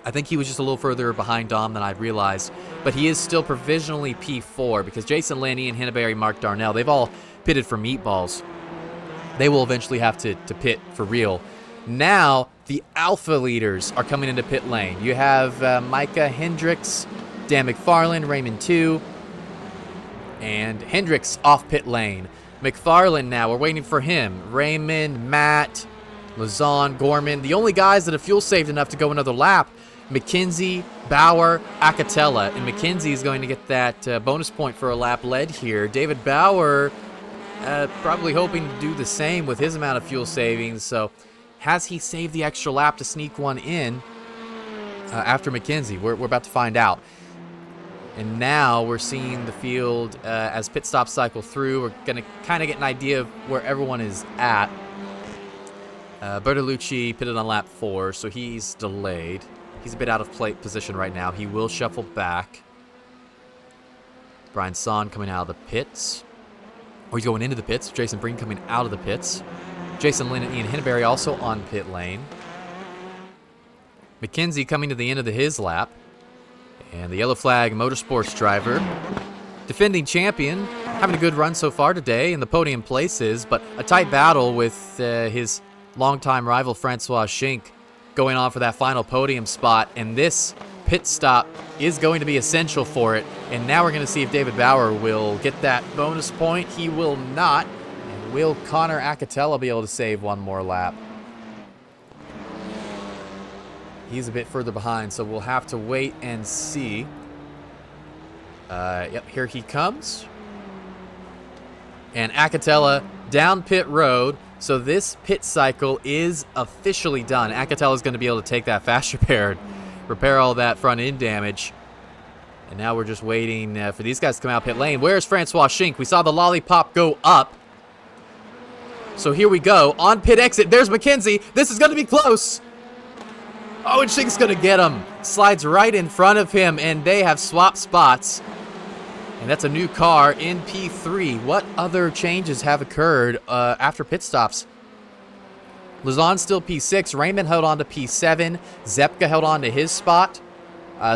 I think he was just a little further behind Dom than I realized. But he is still provisionally P4 because Jason Lenny and Hinneberry, Mark Darnell, they've all pitted for meatballs. They will eventually have to pit for real. Now, the Alpha leaders are coming into pit lane. You have Micah Hendricks, Dan McFarland, Raymond 2, and Hendricks off pit lane. McFarland now, we're waiting for him. Raymond, Matt, Lazon, Gorman. The only guys that have fuel saved enough to go another lap, McKenzie, Bauer, Acatella. And McKenzie is going to get that bonus point for a lap led here. David Bauer probably hoping to do the same with his amount of fuel savings. So has he saved the extra lap to sneak one in after McKenzie? We're about to find out. And now we're seeing the field as pit stops cycle through. We're going to kind of get an idea of where everyone is at. Bertolucci pitted on lap 4, so he's delayed. He's a bit out of plate position right now. He will shuffle back. Brian Son coming out of the pits. Or he's going into the pits. Jason Breen coming out of the pits. Jason Lynn and Ian Hinneberry also on pit lane. McKenzie coming to the end of his lap. And the Yellow Flag Motorsports driver, defending champion, having a good run so far today in the podium places, but a tight battle with his longtime rival Francois Schink going on for that final podium spot. And this pit stop is going to be essential for it. And now we're going to see if David Bauer will get that bonus point. He will not. And will Connor Acatella be able to save one more lap? He's a bit further behind, so we'll have to wait and see. Yep, here he comes. And Acatella down pit road. So this pit cycle is officially done. Acatella is going to be able to take that fast repair all that front end damage. And now we're just waiting for these guys to come out pit lane. Where's Francois Schink? We saw the lollipop go up. So here we go. On pit exit, there's McKenzie. This is going to be close. Oh, and Schink's going to get him. Slides right in front of him, and they have swapped spots. And that's a new car in P3. What other changes have occurred after pit stops? Lazon still P6. Raymond held on to P7. Zepka held on to his spot.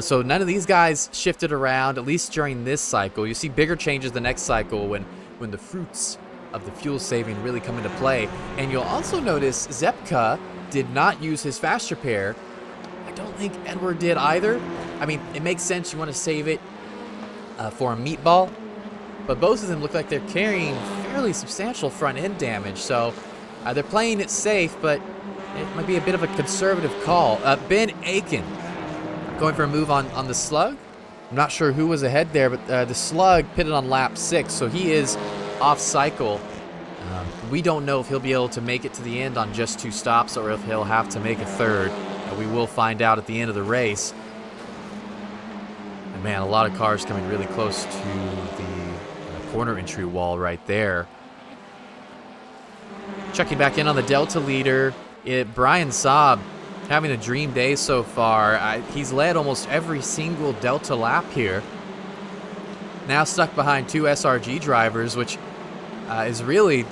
So none of these guys shifted around, at least during this cycle. You see bigger changes the next cycle when the fruits of the fuel saving really come into play. And you'll also notice Zepka did not use his fast repair. I don't think Edward did either. I mean, it makes sense. You want to save it for a meatball. But both of them look like they're carrying fairly substantial front end damage. So they're playing it safe, but it might be a bit of a conservative call. Ben Aiken going for a move on the Slug. I'm not sure who was ahead there, but the Slug pitted on lap 6, so he is off cycle. We don't know if he'll be able to make it to the end on just 2 stops or if he'll have to make a third. We will find out at the end of the race. And man, a lot of cars coming really close to the corner entry wall right there. Checking back in on the Delta leader, Brian Saab having a dream day so far. He's led almost every single Delta lap here. Now stuck behind 2 SRG drivers, which is really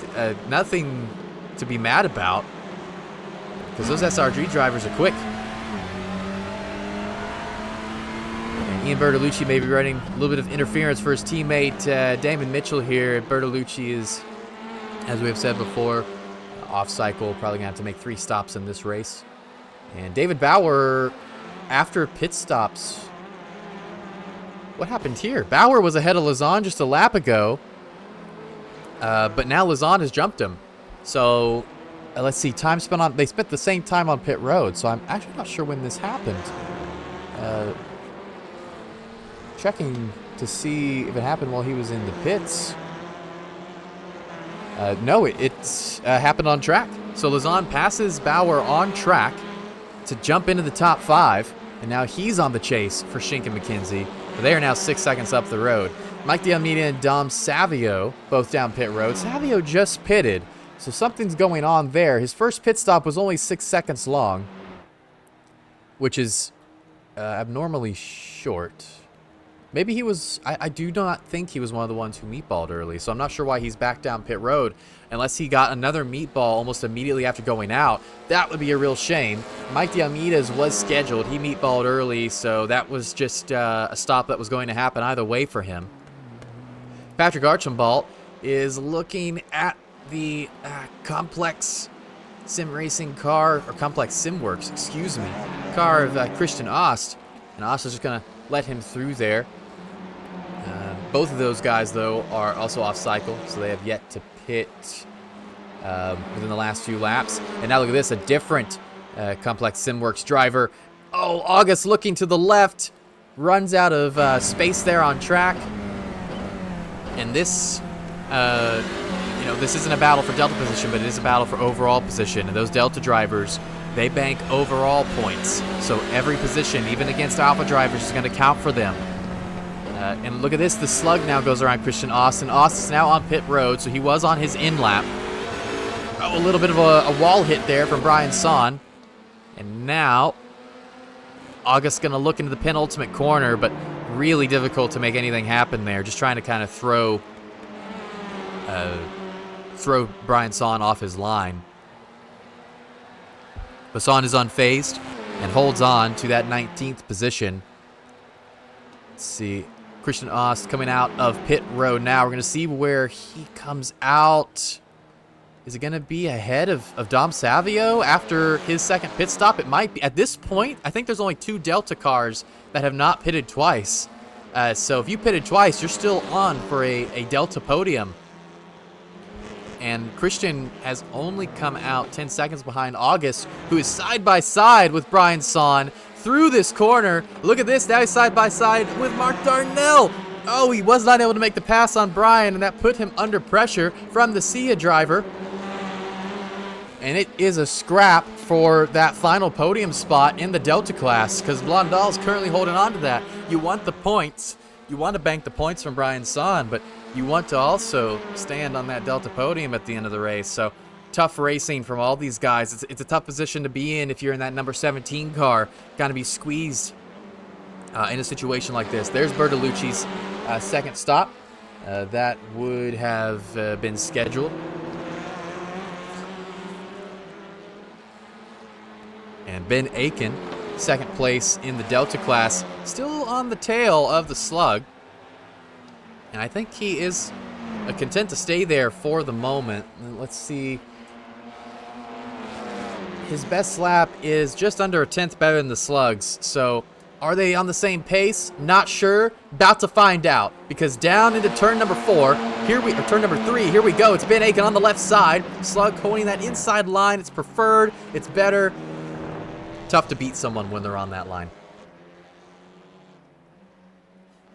nothing to be mad about, because those SRG drivers are quick. And Ian Bertolucci may be running a little bit of interference for his teammate Damon Mitchell here. Bertolucci is, as we have said before, off cycle, probably going to have to make 3 stops in this race. And David Bauer, after pit stops, what happened here? Bauer was ahead of Lazan just a lap ago. But now Lazan has jumped him. So, let's see, time spent on... They spent the same time on pit road, so I'm actually not sure when this happened. Checking to see if it happened while he was in the pits. No, it happened on track. So Lazan passes Bauer on track to jump into the top 5, and now he's on the chase for Schink and McKenzie. They are now 6 seconds up the road. Mike D'Almeida and Dom Savio both down pit road. Savio just pitted, so something's going on there. His first pit stop was only 6 seconds long, which is abnormally short. Maybe he was... I do not think he was one of the ones who meatballed early, so I'm not sure why he's back down pit road unless he got another meatball almost immediately after going out. That would be a real shame. Mike D'Almeida's was scheduled. He meatballed early, so that was just a stop that was going to happen either way for him. Patrick Archambault is looking at the complex sim racing car, or complex sim works, excuse me, car of Christian Ost, and Ost is just going to let him through there. Both of those guys, though, are also off cycle, so they have yet to pit within the last few laps. And now look at this, a different complex SimWorks driver. Oh, August looking to the left, runs out of space there on track. And this, this isn't a battle for Delta position, but it is a battle for overall position. And those Delta drivers, they bank overall points. So every position, even against Alpha drivers, is going to count for them. And look at this, the Slug now goes around Christian Ost, and Ost is now on pit road, so he was on his in-lap. Oh, a little bit of a wall hit there from Brian Son. And now, August's going to look into the penultimate corner, but really difficult to make anything happen there. Just trying to kind of throw Brian Son off his line. But Son is unfazed and holds on to that 19th position. Let's see. Christian Ost coming out of pit road now. We're going to see where he comes out. Is it going to be ahead of Dom Savio after his second pit stop? It might be. At this point, I think there's only 2 Delta cars that have not pitted twice. So if you pitted twice, you're still on for a Delta podium. And Christian has only come out 10 seconds behind August, who is side by side with Brian Son through this corner. Look at this, now he's side by side with Mark Darnell. Oh, he was not able to make the pass on Brian, and that put him under pressure from the Sia driver. And it is a scrap for that final podium spot in the Delta class, because Blondal's currently holding on to that. You want the points. You want to bank the points from Brian Son, but you want to also stand on that Delta podium at the end of the race. So tough racing from all these guys. It's a tough position to be in if you're in that number 17 car. Got to be squeezed in a situation like this. There's Bertolucci's second stop. That would have been scheduled. And Ben Aiken, second place in the Delta class, still on the tail of the Slug. And I think he is content to stay there for the moment. Let's see. His best lap is just under a 10th better than the Slugs. So are they on the same pace? Not sure. About to find out. Because down into turn number 4, turn number 3, here we go. It's Ben Aiken on the left side. Slug holding that inside line. It's preferred. It's better. Tough to beat someone when they're on that line.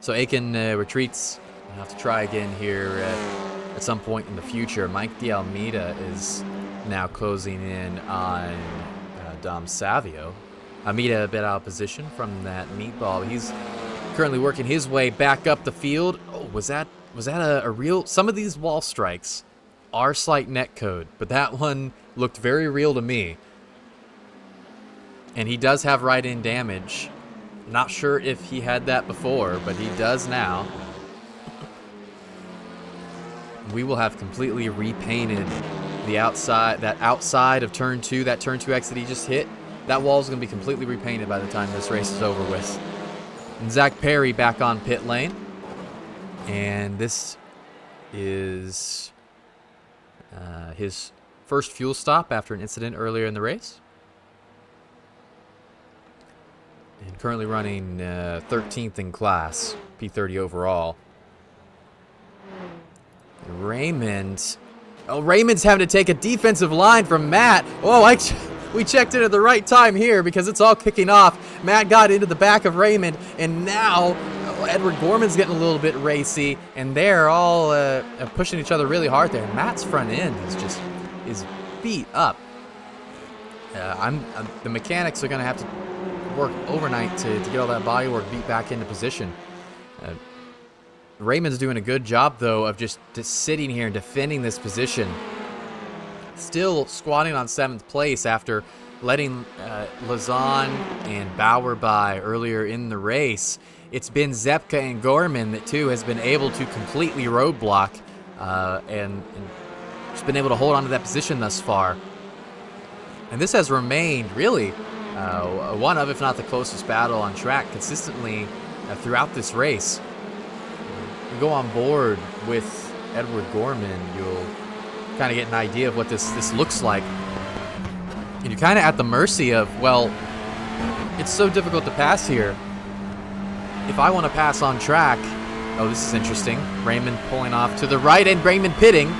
So Aiken retreats. I'll have to try again here at some point in the future. Mike D'Almeida is now closing in on Dom Savio. Almeida a bit out of position from that meatball. He's currently working his way back up the field. Oh, was that a real? Some of these wall strikes are slight net code, but that one looked very real to me. And he does have right-in damage. Not sure if he had that before, but he does now. We will have completely repainted the outside, that outside of turn 2, that turn 2 exit he just hit. That wall is going to be completely repainted by the time this race is over with. And Zach Perry back on pit lane. And this is his first fuel stop after an incident earlier in the race. And currently running 13th in class, P30 overall. Raymond. Oh, Raymond's having to take a defensive line from Matt. Oh, we checked in at the right time here because it's all kicking off. Matt got into the back of Raymond, and now Edward Gorman's getting a little bit racy, and they're all pushing each other really hard there. And Matt's front end is beat up. The mechanics are going to have to work overnight to get all that body work beat back into position. Raymond's doing a good job, though, of just sitting here and defending this position. Still squatting on 7th place after letting Lazan and Bauer by earlier in the race. It's been Zepka and Gorman that, too, has been able to completely roadblock and just been able to hold on to that position thus far. And this has remained, really, one of, if not the closest battle on track consistently throughout this race. You go on board with Edward Gorman, you'll kind of get an idea of what this looks like. And you're kind of at the mercy of, well, it's so difficult to pass here. If I want to pass on track, oh, this is interesting. Raymond pulling off to the right and Raymond pitting.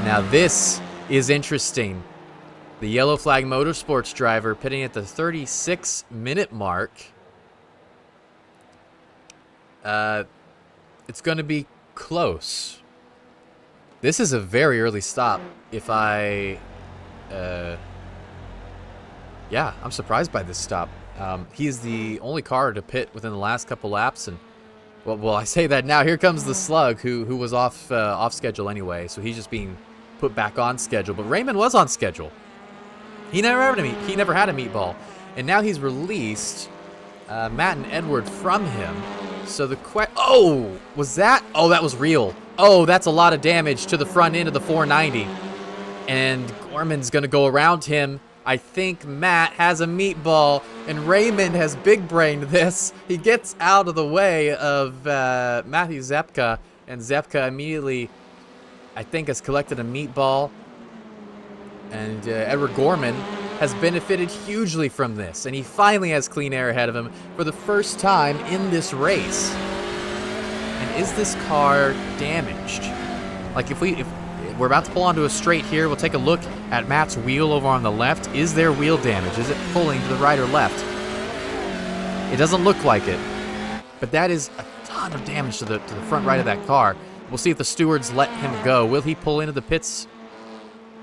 Now this is interesting. The Yellow Flag Motorsports driver pitting at the 36-minute mark. It's going to be close. This is a very early stop. Yeah, I'm surprised by this stop. He is the only car to pit within the last couple laps, and well, I say that now. Here comes the Slug, who was off schedule anyway, so he's just being put back on schedule. But Raymond was on schedule. He never had a meatball, and now he's released Matt and Edward from him. So the oh, was that? Oh, that was real. Oh, that's a lot of damage to the front end of the 490. And Gorman's going to go around him. I think Matt has a meatball, and Raymond has big-brained this. He gets out of the way of Matthew Zepka, and Zepka immediately, I think, has collected a meatball. And Edward Gorman has benefited hugely from this, and he finally has clean air ahead of him for the first time in this race. And is this car damaged? Like, if we're about to pull onto a straight here, we'll take a look at Matt's wheel over on the left. Is there wheel damage? Is it pulling to the right or left? It doesn't look like it, but that is a ton of damage to the front right of that car. We'll see if the stewards let him go. Will he pull into the pits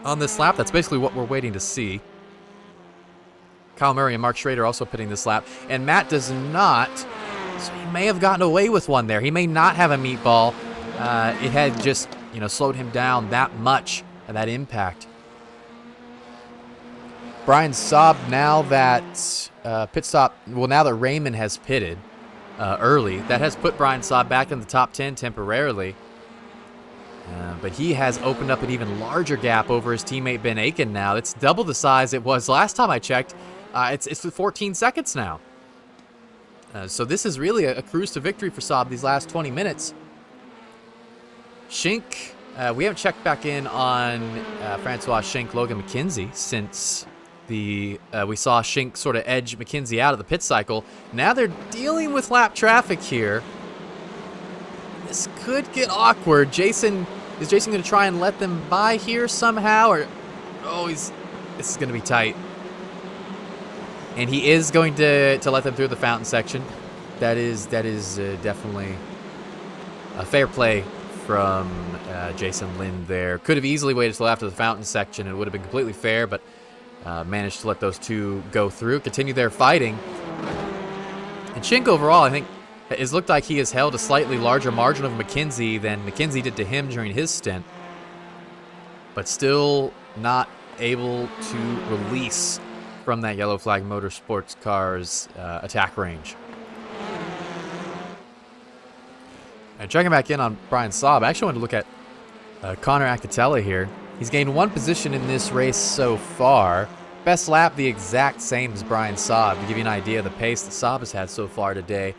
on this lap? That's basically what we're waiting to see. Kyle Murray and Mark Schrader also pitting this lap. And Matt does not, so he may have gotten away with one there. He may not have a meatball. It had just, slowed him down that much at that impact. Brian Saab, now that pit stop, now that Raymond has pitted early, that has put Brian Saab back in the top 10 temporarily. But he has opened up an even larger gap over his teammate Ben Aiken now. It's double the size it was last time I checked. It's 14 seconds now. So this is really a cruise to victory for Saab these last 20 minutes. Schink, we haven't checked back in on Francois Schink, Logan McKenzie since we saw Schink sort of edge McKenzie out of the pit cycle. Now they're dealing with lap traffic here. This could get awkward. Is Jason going to try and let them by here somehow? Or, this is going to be tight. And he is going to let them through the fountain section. that is definitely a fair play from Jason Lind there. Could have easily waited till after the fountain section. It would have been completely fair, but managed to let those two go through, continue their fighting. And Shink overall, I think, has looked like he has held a slightly larger margin of McKenzie than McKenzie did to him during his stint, but still not able to release from that Yellow Flag Motorsports car's attack range. And checking back in on Brian Saab, I actually wanted to look at Connor Acatella here. He's gained 1 position in this race so far. Best lap the exact same as Brian Saab, to give you an idea of the pace that Saab has had so far today.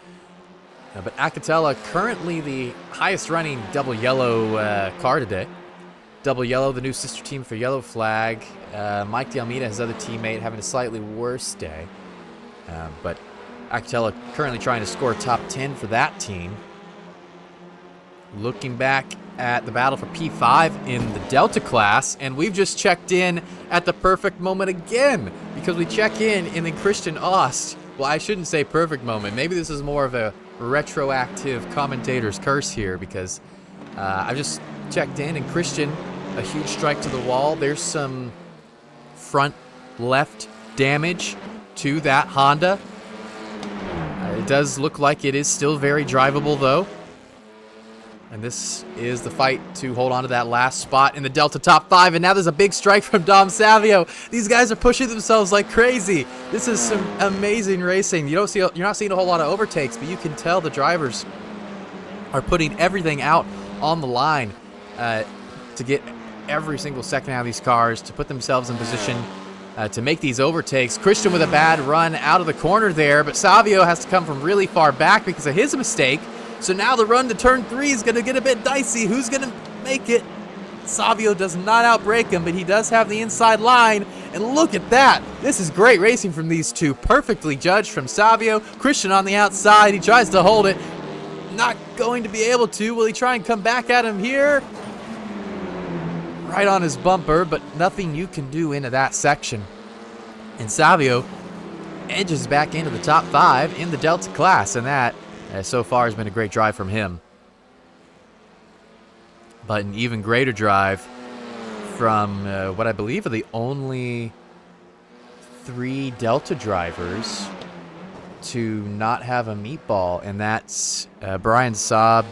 But Acatella currently the highest running double yellow car today. Double yellow, the new sister team for Yellow Flag. Mike DeAlmeida, his other teammate, having a slightly worse day. But Acatella currently trying to score top 10 for that team. Looking back at the battle for P5 in the Delta class, and we've just checked in at the perfect moment again, because we check in and then Christian Ost, well, I shouldn't say perfect moment, maybe this is more of a retroactive commentator's curse here, because I've just checked in and Christian, a huge strike to the wall. There's some front left damage to that Honda. It does look like it is still very drivable though. And this is the fight to hold on to that last spot in the Delta top 5. And now there's a big strike from Dom Savio. These guys are pushing themselves like crazy. This is some amazing racing. You're not seeing a whole lot of overtakes, but you can tell the drivers are putting everything out on the line to get every single second out of these cars, to put themselves in position to make these overtakes. Christian with a bad run out of the corner there, but Savio has to come from really far back because of his mistake. So now the run to turn 3 is going to get a bit dicey. Who's going to make it? Savio does not outbrake him, but he does have the inside line. And look at that. This is great racing from these two. Perfectly judged from Savio. Christian on the outside. He tries to hold it. Not going to be able to. Will he try and come back at him here? Right on his bumper, but nothing you can do into that section. And Savio edges back into the top 5 in the Delta class, and that so far has been a great drive from him. But an even greater drive from what I believe are the only 3 Delta drivers to not have a meatball, and that's Brian Saab,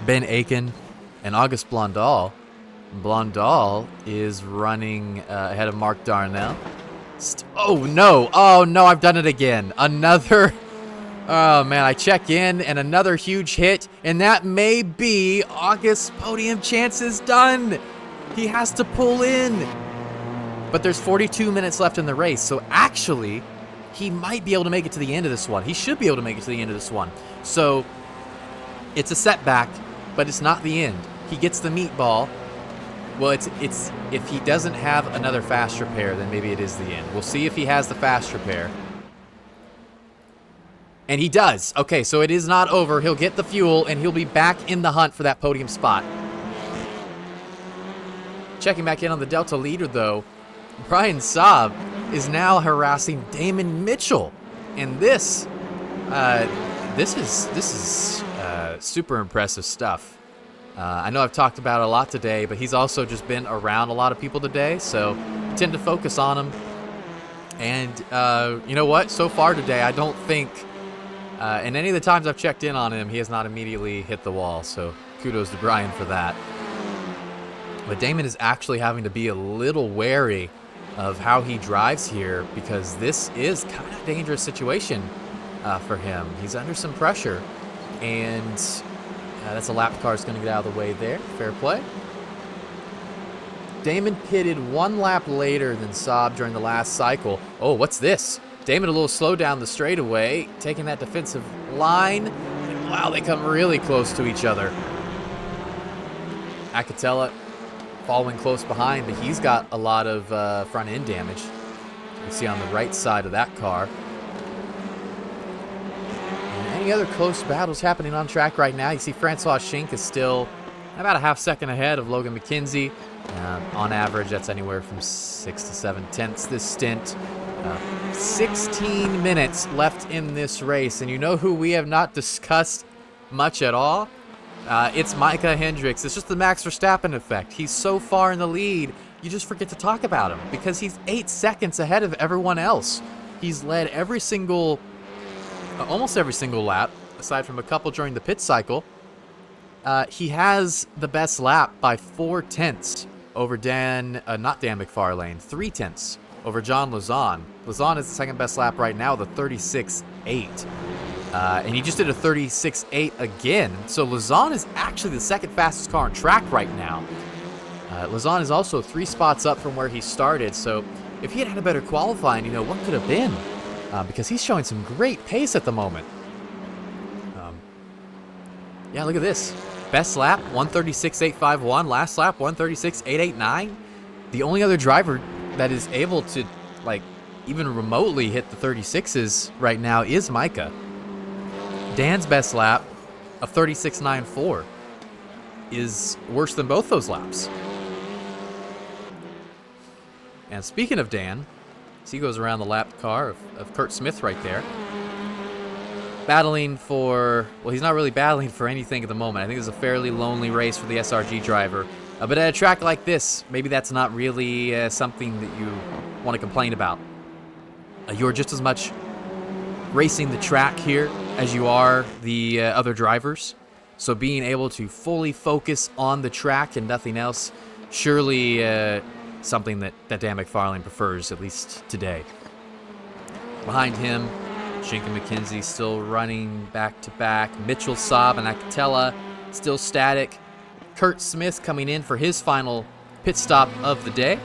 Ben Aiken, and August Blondal. Blondal is running ahead of Mark Darnell. Oh no, I've done it again. Another... Oh, man, I check in, and another huge hit, and that may be August's podium chances done. He has to pull in. But there's 42 minutes left in the race, so actually, he might be able to make it to the end of this one. He should be able to make it to the end of this one. So, it's a setback, but it's not the end. He gets the meatball. Well, it's if he doesn't have another fast repair, then maybe it is the end. We'll see if he has the fast repair. And he does. Okay, so it is not over. He'll get the fuel, and he'll be back in the hunt for that podium spot. Checking back in on the Delta leader, though, Brian Saab is now harassing Damon Mitchell. And this is super impressive stuff. I know I've talked about it a lot today, but he's also just been around a lot of people today, so I tend to focus on him. And you know what? So far today, I don't think... and any of the times I've checked in on him, he has not immediately hit the wall, so kudos to Brian for that. But Damon is actually having to be a little wary of how he drives here, because this is kind of a dangerous situation for him. He's under some pressure, and that's a lap car that's going to get out of the way there. Fair play. Damon pitted 1 lap later than Saab during the last cycle. Oh, what's this? Damon a little slow down the straightaway, taking that defensive line. And wow, they come really close to each other. Acatella following close behind, but he's got a lot of front end damage. You can see on the right side of that car. And any other close battles happening on track right now? You see Francois Schink is still about a half second ahead of Logan McKenzie. On average, that's anywhere from 6 to 7 tenths this stint. 16 minutes left in this race, and you know who we have not discussed much at all? It's Micah Hendricks. It's just the Max Verstappen effect. He's so far in the lead, you just forget to talk about him because he's 8 seconds ahead of everyone else. He's led almost every single lap, aside from a couple during the pit cycle. He has the best lap by 4 tenths over not Dan McFarlane, 3 tenths over John Lozon. Lozon is the second best lap right now with a 36.8. And he just did a 36.8 again. So Lozon is actually the second fastest car on track right now. Lozon is also 3 spots up from where he started. So if he had had a better qualifying, what could have been? Because he's showing some great pace at the moment. Yeah, look at this. Best lap, 136.851. Last lap, 136.889. The only other driver that is able to, even remotely hit the 36s right now is Micah. Dan's best lap of 36.94 is worse than both those laps. And speaking of Dan, he goes around the lap car of Kurt Smith right there. Battling for, he's not really battling for anything at the moment. I think it's a fairly lonely race for the SRG driver. But at a track like this, maybe that's not really something that you want to complain about. You're just as much racing the track here as you are the other drivers. So being able to fully focus on the track and nothing else, surely something that Dan McFarlane prefers, at least today. Behind him, Shink and McKenzie still running back-to-back. Mitchell, Saab, and Acatella still static. Kurt Smith coming in for his final pit stop of the day.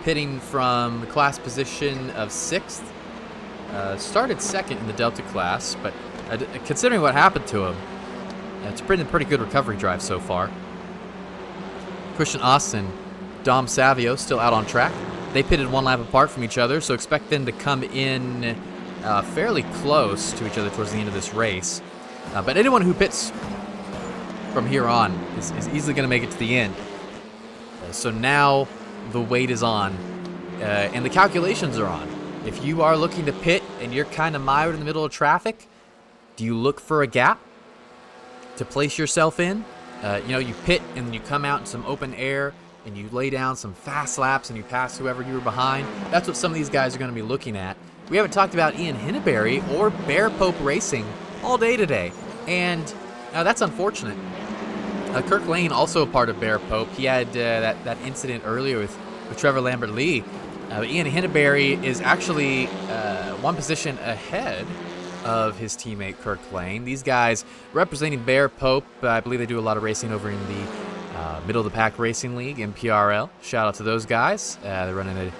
Pitting from the class position of 6th. Started 2nd in the Delta class, but considering what happened to him, it's been a pretty good recovery drive so far. Christian Austin, Dom Savio still out on track. They pitted 1 lap apart from each other, so expect them to come in fairly close to each other towards the end of this race. But anyone who pits from here on is easily going to make it to the end. So now the weight is on, and the calculations are on. If you are looking to pit and you're kind of mired in the middle of traffic, do you look for a gap to place yourself in? You pit and you come out in some open air and you lay down some fast laps and you pass whoever you were behind. That's what some of these guys are going to be looking at. We haven't talked about Ian Hinneberry or Bear Pope Racing all day today, and that's unfortunate. Kirk Lane, also a part of Bear Pope. He had that incident earlier with Trevor Lambert-Lee. Ian Hinneberry is actually 1 position ahead of his teammate Kirk Lane. These guys representing Bear Pope, I believe they do a lot of racing over in the Middle of the Pack Racing League in PRL. Shout out to those guys. They're running a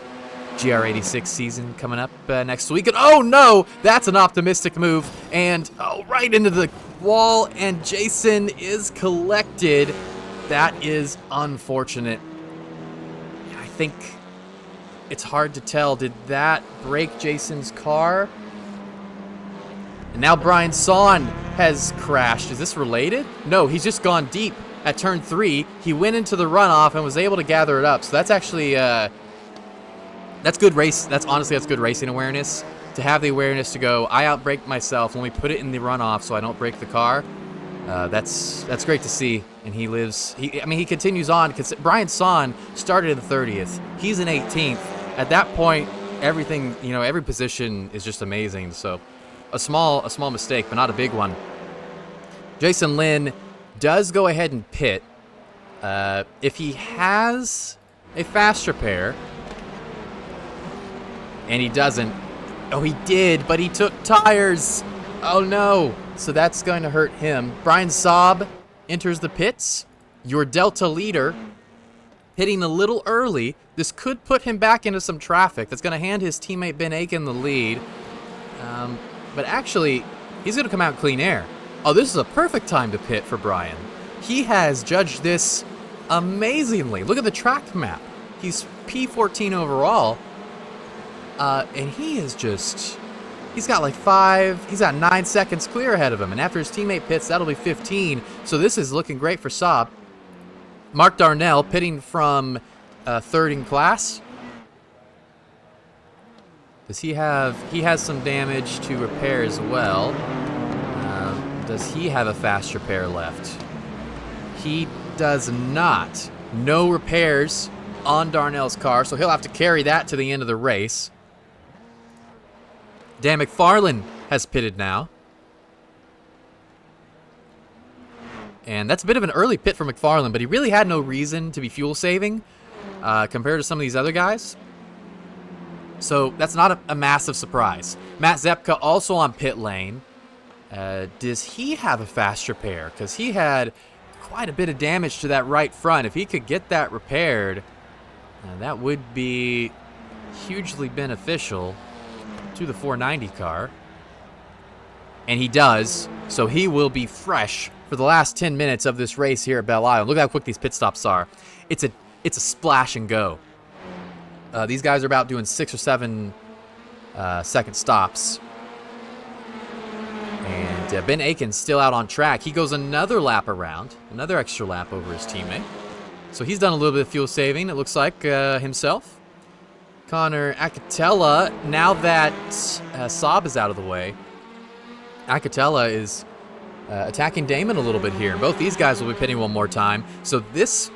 GR86 season coming up next week. And oh no, that's an optimistic move. And right into the wall, and Jason is collected. That is unfortunate. I think it's hard to tell. Did that break Jason's car? And now Brian Sawn has crashed. Is this related? No, he's just gone deep at turn 3. He went into the runoff and was able to gather it up. So that's actually that's good race. That's good racing awareness. To have the awareness to go, I outbraked myself. Let me put it in the runoff so I don't break the car. That's great to see. And he lives. He continues on. Brian Sawn started in 30th. He's in 18th. At that point, everything, every position is just amazing. So a small mistake, but not a big one. Jason Lynn does go ahead and pit. If he has a fast repair, and he doesn't. Oh, he did, but he took tires. Oh, no. So that's going to hurt him. Brian Saab enters the pits. Your Delta leader, hitting a little early. This could put him back into some traffic. That's going to hand his teammate Ben Aiken the lead. But actually, he's going to come out clean air. Oh, this is a perfect time to pit for Brian. He has judged this amazingly. Look at the track map. He's P14 overall. And he is he's got he's got 9 seconds clear ahead of him. And after his teammate pits, that'll be 15. So this is looking great for Saab. Mark Darnell pitting from third in class. Does he has some damage to repair as well. Does he have a fast repair left? He does not. No repairs on Darnell's car, so he'll have to carry that to the end of the race. Dan McFarland has pitted now. And that's a bit of an early pit for McFarland, but he really had no reason to be fuel saving compared to some of these other guys. So that's not a massive surprise. Matt Zepka also on pit lane. Does he have a fast repair? Because he had quite a bit of damage to that right front. If he could get that repaired, that would be hugely beneficial to the 490 car. And he does, so he will be fresh for the last 10 minutes of this race here at Belle Isle. Look how quick these pit stops are. It's a splash and go. These guys are about doing 6 or 7 second stops. And Ben Aiken's still out on track. He goes another lap around, another extra lap over his teammate. So he's done a little bit of fuel saving, it looks like, himself. Connor Acatella, now that Saab is out of the way, Acatella is attacking Damon a little bit here. Both these guys will be pitting one more time. So this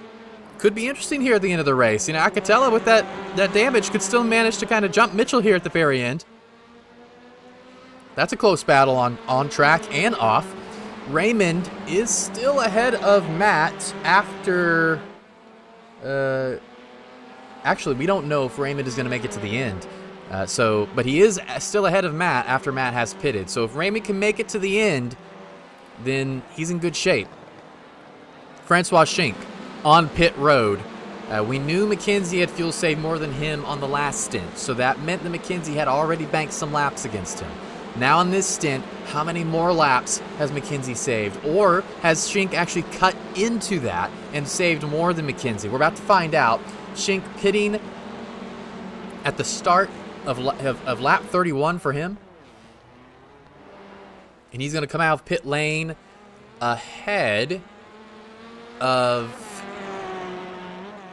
could be interesting here at the end of the race. You know, Acatella with that damage could still manage to kind of jump Mitchell here at the very end. That's a close battle on track and off. Raymond is still ahead of Matt after... actually, we don't know if Raymond is going to make it to the end. But he is still ahead of Matt after Matt has pitted. So if Raymond can make it to the end, then he's in good shape. Francois Schink on pit road. We knew McKenzie had fuel saved more than him on the last stint, so that meant that McKenzie had already banked some laps against him. Now in this stint, how many more laps has McKenzie saved? Or has Schink actually cut into that and saved more than McKenzie? We're about to find out. Schink pitting at the start of lap 31 for him. And he's going to come out of pit lane ahead of...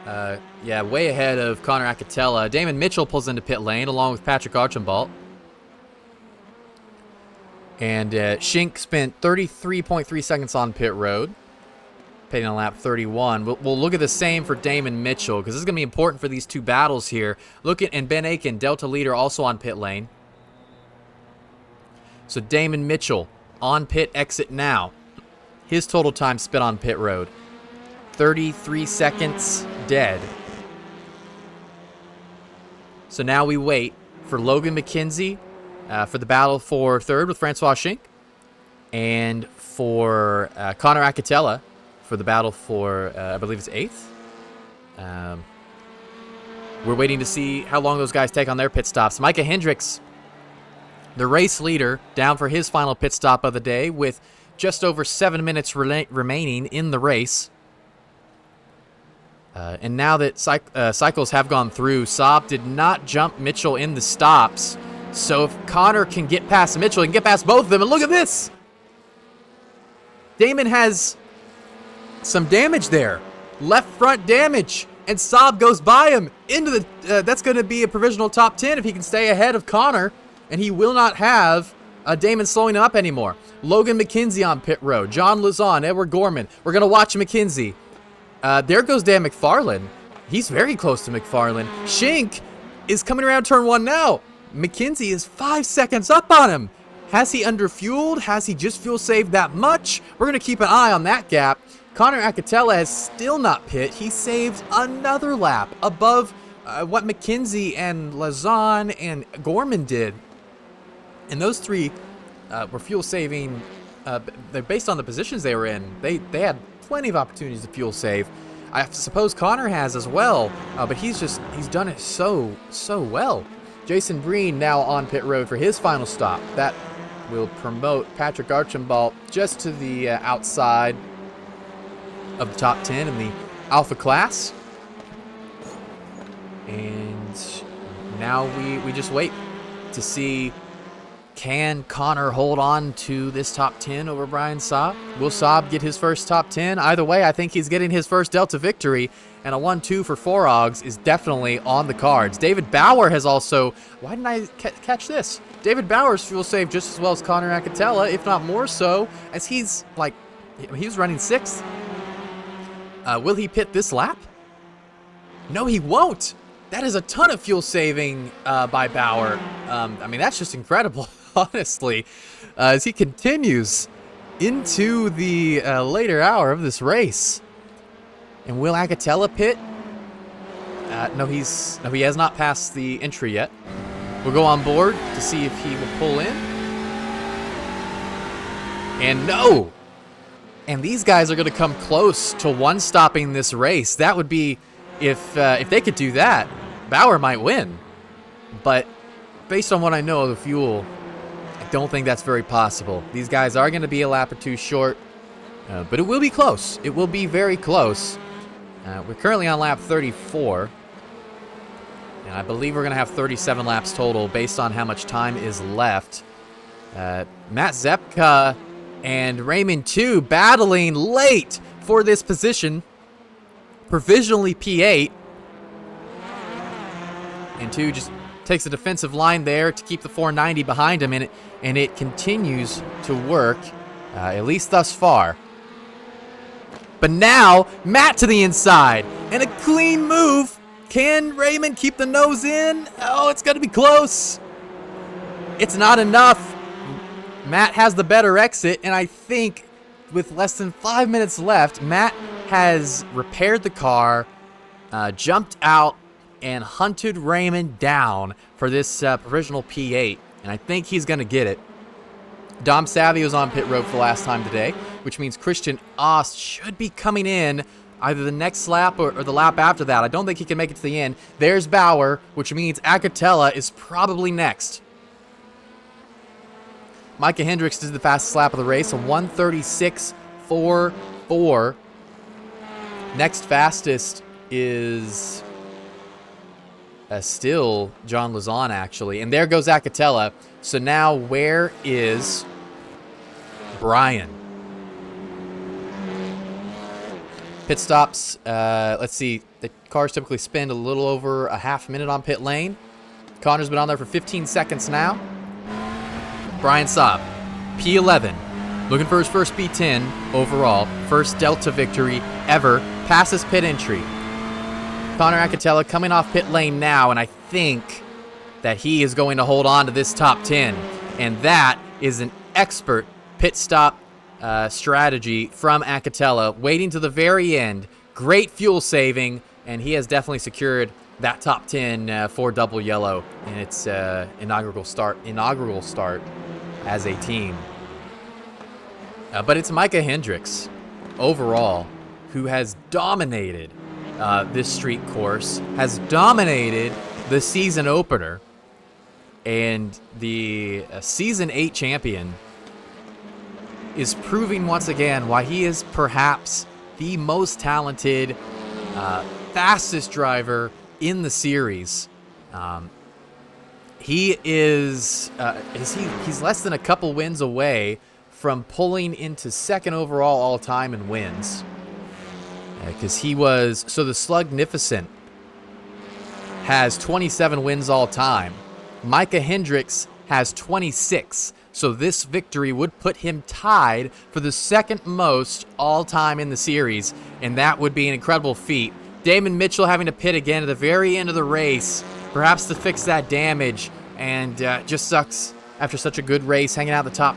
way ahead of Connor Acatella. Damon Mitchell pulls into pit lane along with Patrick Archambault. And Schink spent 33.3 seconds on pit road, pitting on lap 31. We'll look at the same for Damon Mitchell, because this is going to be important for these two battles here. And Ben Aiken, Delta leader, also on pit lane. So Damon Mitchell on pit exit now. His total time spent on pit road, 33 seconds dead. So now we wait for Logan McKenzie for the battle for third with Francois Schink, and for Connor Acatella for the battle for, I believe it's eighth. We're waiting to see how long those guys take on their pit stops. Micah Hendricks, the race leader, down for his final pit stop of the day with just over 7 minutes remaining in the race. And now that cycles have gone through, Saab did not jump Mitchell in the stops. So if Connor can get past Mitchell, he can get past both of them. And look at this. Damon has some damage there. Left front damage. And Saab goes by him into the... that's going to be a provisional top 10 if he can stay ahead of Connor. And he will not have Damon slowing him up anymore. Logan McKenzie on pit road. John Lazon, Edward Gorman. We're going to watch McKenzie. There goes Dan McFarland. He's very close to McFarland. Schink is coming around turn 1 now. McKenzie is 5 seconds up on him. Has he underfueled? Has he just fuel saved that much? We're going to keep an eye on that gap. Connor Acatella has still not pit. He saved another lap above what McKenzie and Lazon and Gorman did. And those three were fuel saving. Based on the positions they were in, they had plenty of opportunities to fuel save. I suppose Connor has as well, but he's done it so well. Jason Breen now on pit road for his final stop. That will promote Patrick Archambault just to the outside of the top 10 in the Alpha class. And now we just wait to see, Can Connor hold on to this top 10 over Brian Saab? Will Saab get his first top 10? Either way, I think he's getting his first Delta victory, and a 1-2 for Forogs is definitely on the cards. David Bauer has also... Why didn't I catch this? David Bauer's fuel saved just as well as Connor Acatella, if not more so, as he's, like... He was running 6th. Will he pit this lap? No, he won't. That is a ton of fuel saving by Bauer. I mean, that's just incredible, honestly, as he continues into the later hour of this race. And will Acatella pit? No, he has not passed the entry yet. We'll go on board to see if he will pull in. And no! And these guys are going to come close to one-stopping this race. That would be, if they could do that, Bauer might win. But based on what I know of the fuel, I don't think that's very possible. These guys are going to be a lap or two short, but it will be close. It will be very close. We're currently on lap 34, and I believe we're going to have 37 laps total based on how much time is left. Matt Zepka and Raymond 2 battling late for this position. Provisionally P8. And 2 just takes a defensive line there to keep the 490 behind him, and it continues to work, at least thus far. But now, Matt to the inside, and a clean move. Can Raymond keep the nose in? Oh, it's going to be close. It's not enough. Matt has the better exit, and I think with less than 5 minutes left, Matt has repaired the car, jumped out, and hunted Raymond down for this provisional P8, and I think he's going to get it. Dom Savio's on pit road for the last time today, which means Christian Ost should be coming in either the next lap or the lap after that. I don't think he can make it to the end. There's Bauer, which means Acatella is probably next. Micah Hendricks did the fastest lap of the race, a 1:36.44. Next fastest is still John Lazon, actually. And there goes Acatella. So now where is Brian? Pit stops. Let's see. The cars typically spend a little over a half minute on pit lane. Connor's been on there for 15 seconds now. Brian Saab, P11, looking for his first P10 overall, first Delta victory ever, passes pit entry. Connor Acatella coming off pit lane now, and I think that he is going to hold on to this top 10, and that is an expert pit stop strategy from Acatella, waiting to the very end, great fuel saving, and he has definitely secured that top 10 for Double Yellow in its inaugural start as a team. But it's Micah Hendricks overall who has dominated this street course, has dominated the season opener, and the season 8 champion is proving once again why he is perhaps the most talented, fastest driver in the series. He is he's less than a couple wins away from pulling into second overall all time in wins, because he was, so the Slugnificent has 27 wins all time. Micah Hendricks has 26. So this victory would put him tied for the second most all time in the series, and that would be an incredible feat. Damon Mitchell having to pit again at the very end of the race, perhaps to fix that damage, and just sucks after such a good race, hanging out the top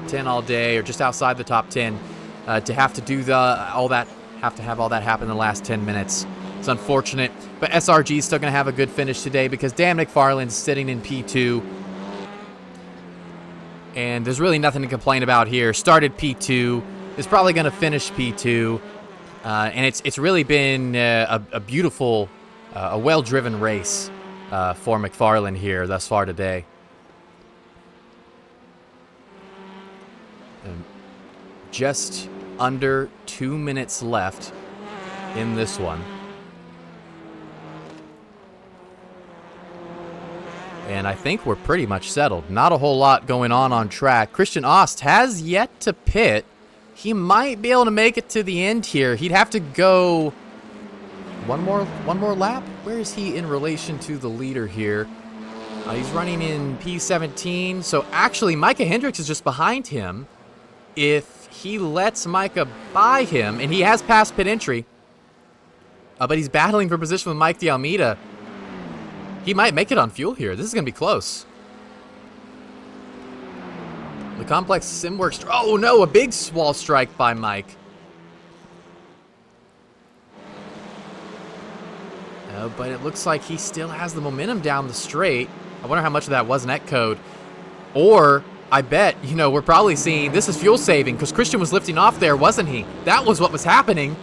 10 all day, or just outside the top 10, to have to do have all that happen in the last 10 minutes. It's unfortunate, but SRG is still going to have a good finish today because Dan McFarland's sitting in P2. And there's really nothing to complain about here. Started P2, is probably going to finish P2, and it's really been a beautiful, a well-driven race for McFarland here thus far today. Just under 2 minutes left in this one. And I think we're pretty much settled. Not a whole lot going on track. Christian Ost has yet to pit. He might be able to make it to the end here. He'd have to go one more lap. Where is he in relation to the leader here? He's running in P17. So actually, Micah Hendricks is just behind him. If he lets Micah by him, and he has passed pit entry, but he's battling for position with Mike D'Almeida, he might make it on fuel here. This is going to be close. The complex Simworks. Oh no, a big wall strike by Mike. But it looks like he still has the momentum down the straight. I wonder how much of that was net code. Or, I bet, we're probably seeing this is fuel saving because Christian was lifting off there, wasn't he? That was what was happening.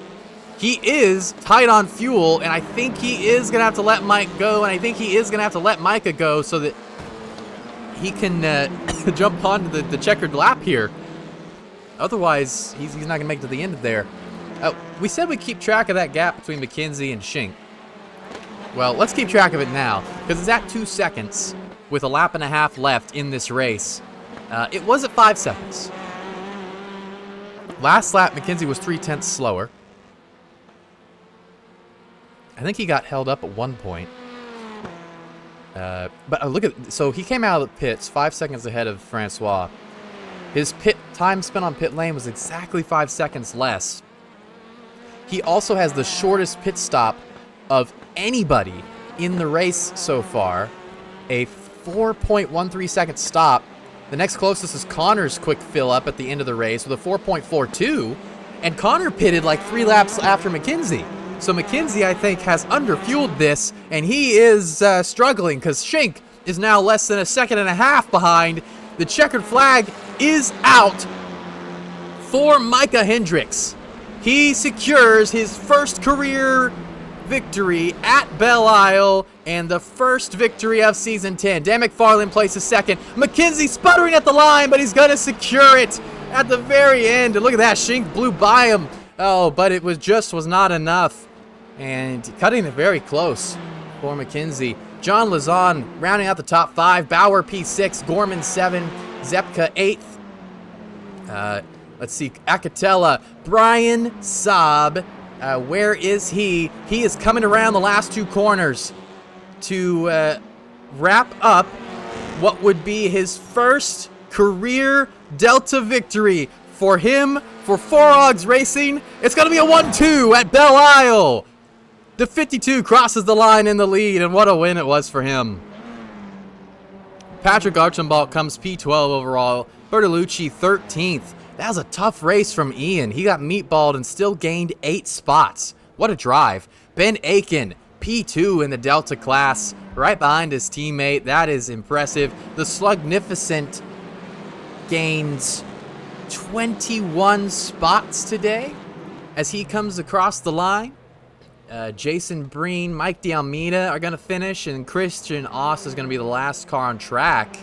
He is tight on fuel, and I think he is going to have to let Mike go, and I think he is going to have to let Micah go so that he can jump onto the checkered lap here. Otherwise, he's not going to make it to the end of there. We said we'd keep track of that gap between McKenzie and Schink. Well, let's keep track of it now, because it's at 2 seconds with a lap and a half left in this race. It was at 5 seconds. Last lap, McKenzie was 0.3 slower. I think he got held up at one point. But look at, so he came out of the pits 5 seconds ahead of Francois. His pit time spent on pit lane was exactly 5 seconds less. He also has the shortest pit stop of anybody in the race so far, a 4.13 second stop. The next closest is Connor's quick fill up at the end of the race with a 4.42, and Connor pitted like 3 laps after McKenzie. So McKenzie, I think, has underfueled this, and he is struggling because Schink is now less than a second and a half behind. The checkered flag is out for Micah Hendricks. He secures his first career victory at Belle Isle and the first victory of Season 10. Dan McFarland places second. McKenzie sputtering at the line, but he's going to secure it at the very end. And look at that, Schink blew by him. Oh, but it was not enough. And cutting it very close for McKenzie. John Lazon rounding out the top 5. Bauer P6, Gorman 7, Zepka 8th. Let's see, Acatella, Brian Saab. Where is he? He is coming around the last 2 corners to wrap up what would be his first career Delta victory for him, for Four Hogs Racing. It's going to be a 1-2 at Belle Isle. The 52 crosses the line in the lead, and what a win it was for him. Patrick Archambault comes P12 overall. Bertolucci 13th. That was a tough race from Ian. He got meatballed and still gained 8 spots. What a drive. Ben Aiken, P2 in the Delta class, right behind his teammate. That is impressive. The Slugnificent gains 21 spots today as he comes across the line. Jason Breen, Mike D'Almeida are going to finish, and Christian Ost is going to be the last car on track.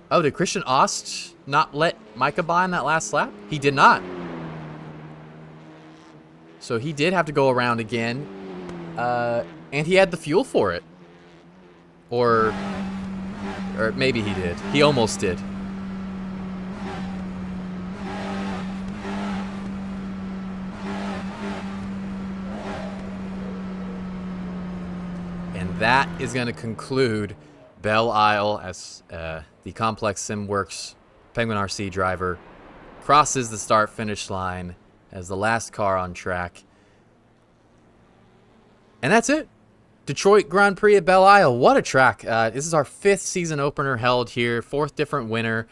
Oh, did Christian Ost not let Micah by in that last lap? He did not. So he did have to go around again. And he had the fuel for it. Or maybe he did. He almost did. And that is going to conclude Belle Isle as the Complex Simworks Penguin RC driver crosses the start-finish line as the last car on track. And that's it. Detroit Grand Prix at Belle Isle. What a track. This is our 5th season opener held here. 4th different winner.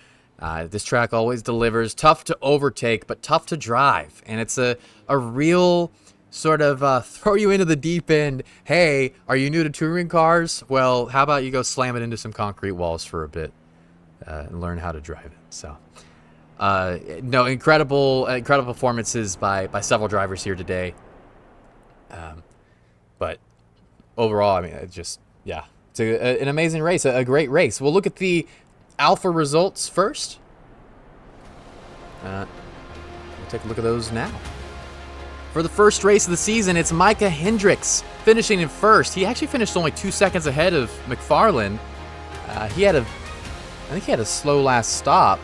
This track always delivers. Tough to overtake, but tough to drive. And it's a real sort of throw you into the deep end. Hey, are you new to touring cars? Well, how about you go slam it into some concrete walls for a bit and learn how to drive it. So, no, incredible performances by several drivers here today. But overall, I mean, it's an amazing race, a great race. We'll look at the Alpha results first. We'll take a look at those now. For the first race of the season, it's Micah Hendricks finishing in first. He actually finished only 2 seconds ahead of McFarlane. I think he had a slow last stop.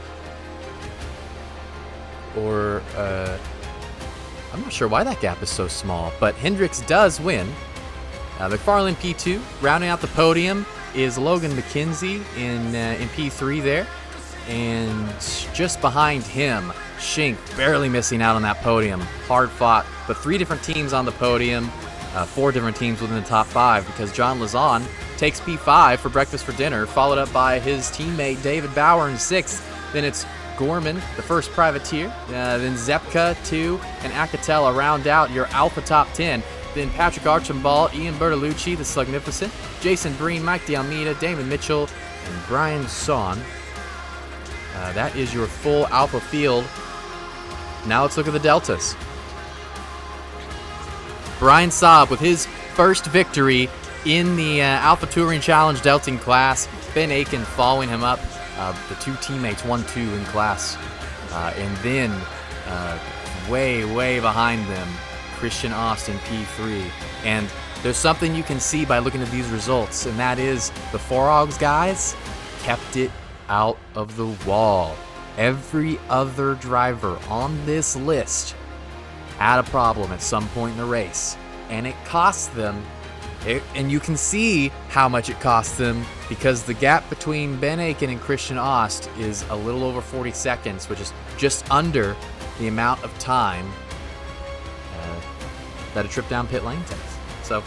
Or, I'm not sure why that gap is so small, but Hendricks does win. McFarlane P2, rounding out the podium is Logan McKenzie in P3 there. And just behind him, Schink barely missing out on that podium. Hard fought, but 3 different teams on the podium, 4 different teams within the top 5, because John Lazon takes P5 for breakfast for dinner, followed up by his teammate David Bauer in 6th. Then it's Gorman, the first privateer, then Zepka, 2, and Acatella round out your Alpha top 10. Then Patrick Archambault, Ian Bertolucci, the Slugnificent, Jason Breen, Mike DeAlmeida, Damon Mitchell, and Brian Son. That is your full Alpha field. Now let's look at the Deltas. Brian Saab with his first victory in the Alpha Touring Challenge Delting class. Ben Aiken following him up. The 2 teammates 1-2 in class. And then way behind them, Christian Austin P3. And there's something you can see by looking at these results, and that is the Forogs guys kept it out of the wall. Every other driver on this list had a problem at some point in the race, and it cost them. And you can see how much it cost them, because the gap between Ben Aiken and Christian Ost is a little over 40 seconds, which is just under the amount of time that a trip down pit lane takes. So,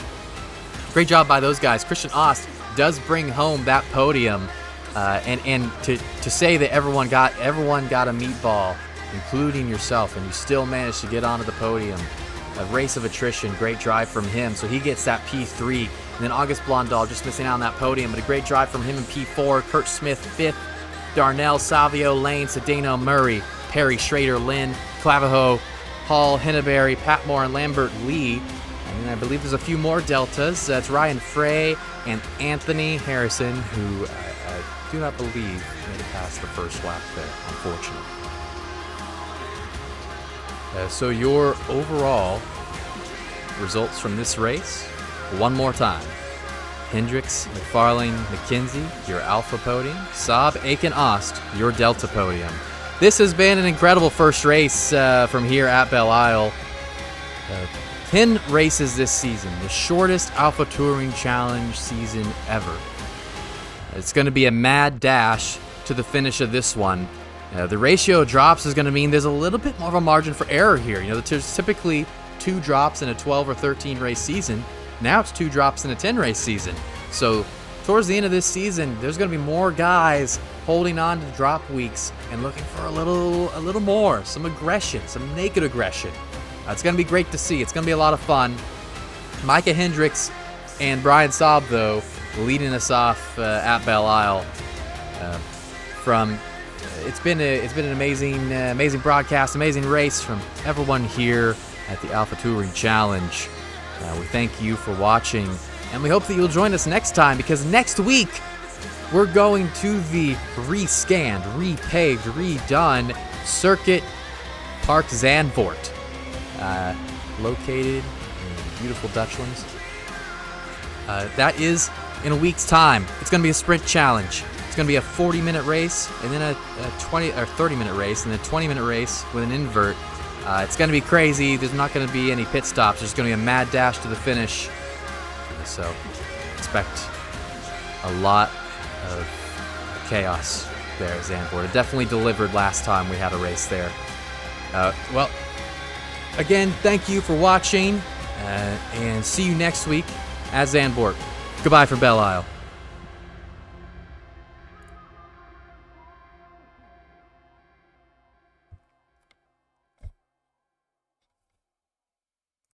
great job by those guys. Christian Ost does bring home that podium, and to say that everyone got a meatball, including yourself, and you still managed to get onto the podium. A race of attrition, great drive from him, so he gets that P3. And then August Blondal just missing out on that podium, but a great drive from him in P4. Kurt Smith 5th, Darnell, Savio, Lane, Cedeno, Murray, Perry, Schrader, Lynn, Clavijo, Hall, Henneberry, Patmore, and Lambert Lee. And I believe there's a few more deltas. That's Ryan Frey and Anthony Harrison, who I do not believe made it past the first lap there, unfortunately. So your overall results from this race, one more time. Hendricks, McFarlane, McKenzie, your Alpha podium. Saab, Aiken, Ost, your Delta podium. This has been an incredible first race from here at Belle Isle. 10 races this season, the shortest Alpha Touring Challenge season ever. It's going to be a mad dash to the finish of this one. The ratio of drops is going to mean there's a little bit more of a margin for error here. You know, there's typically 2 drops in a 12 or 13 race season. Now it's 2 drops in a 10 race season. So towards the end of this season, there's going to be more guys holding on to drop weeks and looking for a little more, some aggression, some naked aggression. It's going to be great to see. It's going to be a lot of fun. Micah Hendricks and Brian Saab, though, leading us off at Belle Isle. It's been an amazing broadcast, amazing race from everyone here at the Alpha Touring Challenge. We thank you for watching, and we hope that you'll join us next time, because next week we're going to the rescanned, repaved, redone Circuit Park Zandvoort, located in beautiful Dutchlands. That is in a week's time. It's going to be a sprint challenge. It's going to be a 40-minute race, and then a 20 or 30-minute race, and then a 20-minute race with an invert. It's going to be crazy. There's not going to be any pit stops. There's going to be a mad dash to the finish. So expect a lot of chaos there at Zandvoort. It definitely delivered last time we had a race there. Well, again, thank you for watching, and see you next week at Zandvoort. Goodbye from Belle Isle.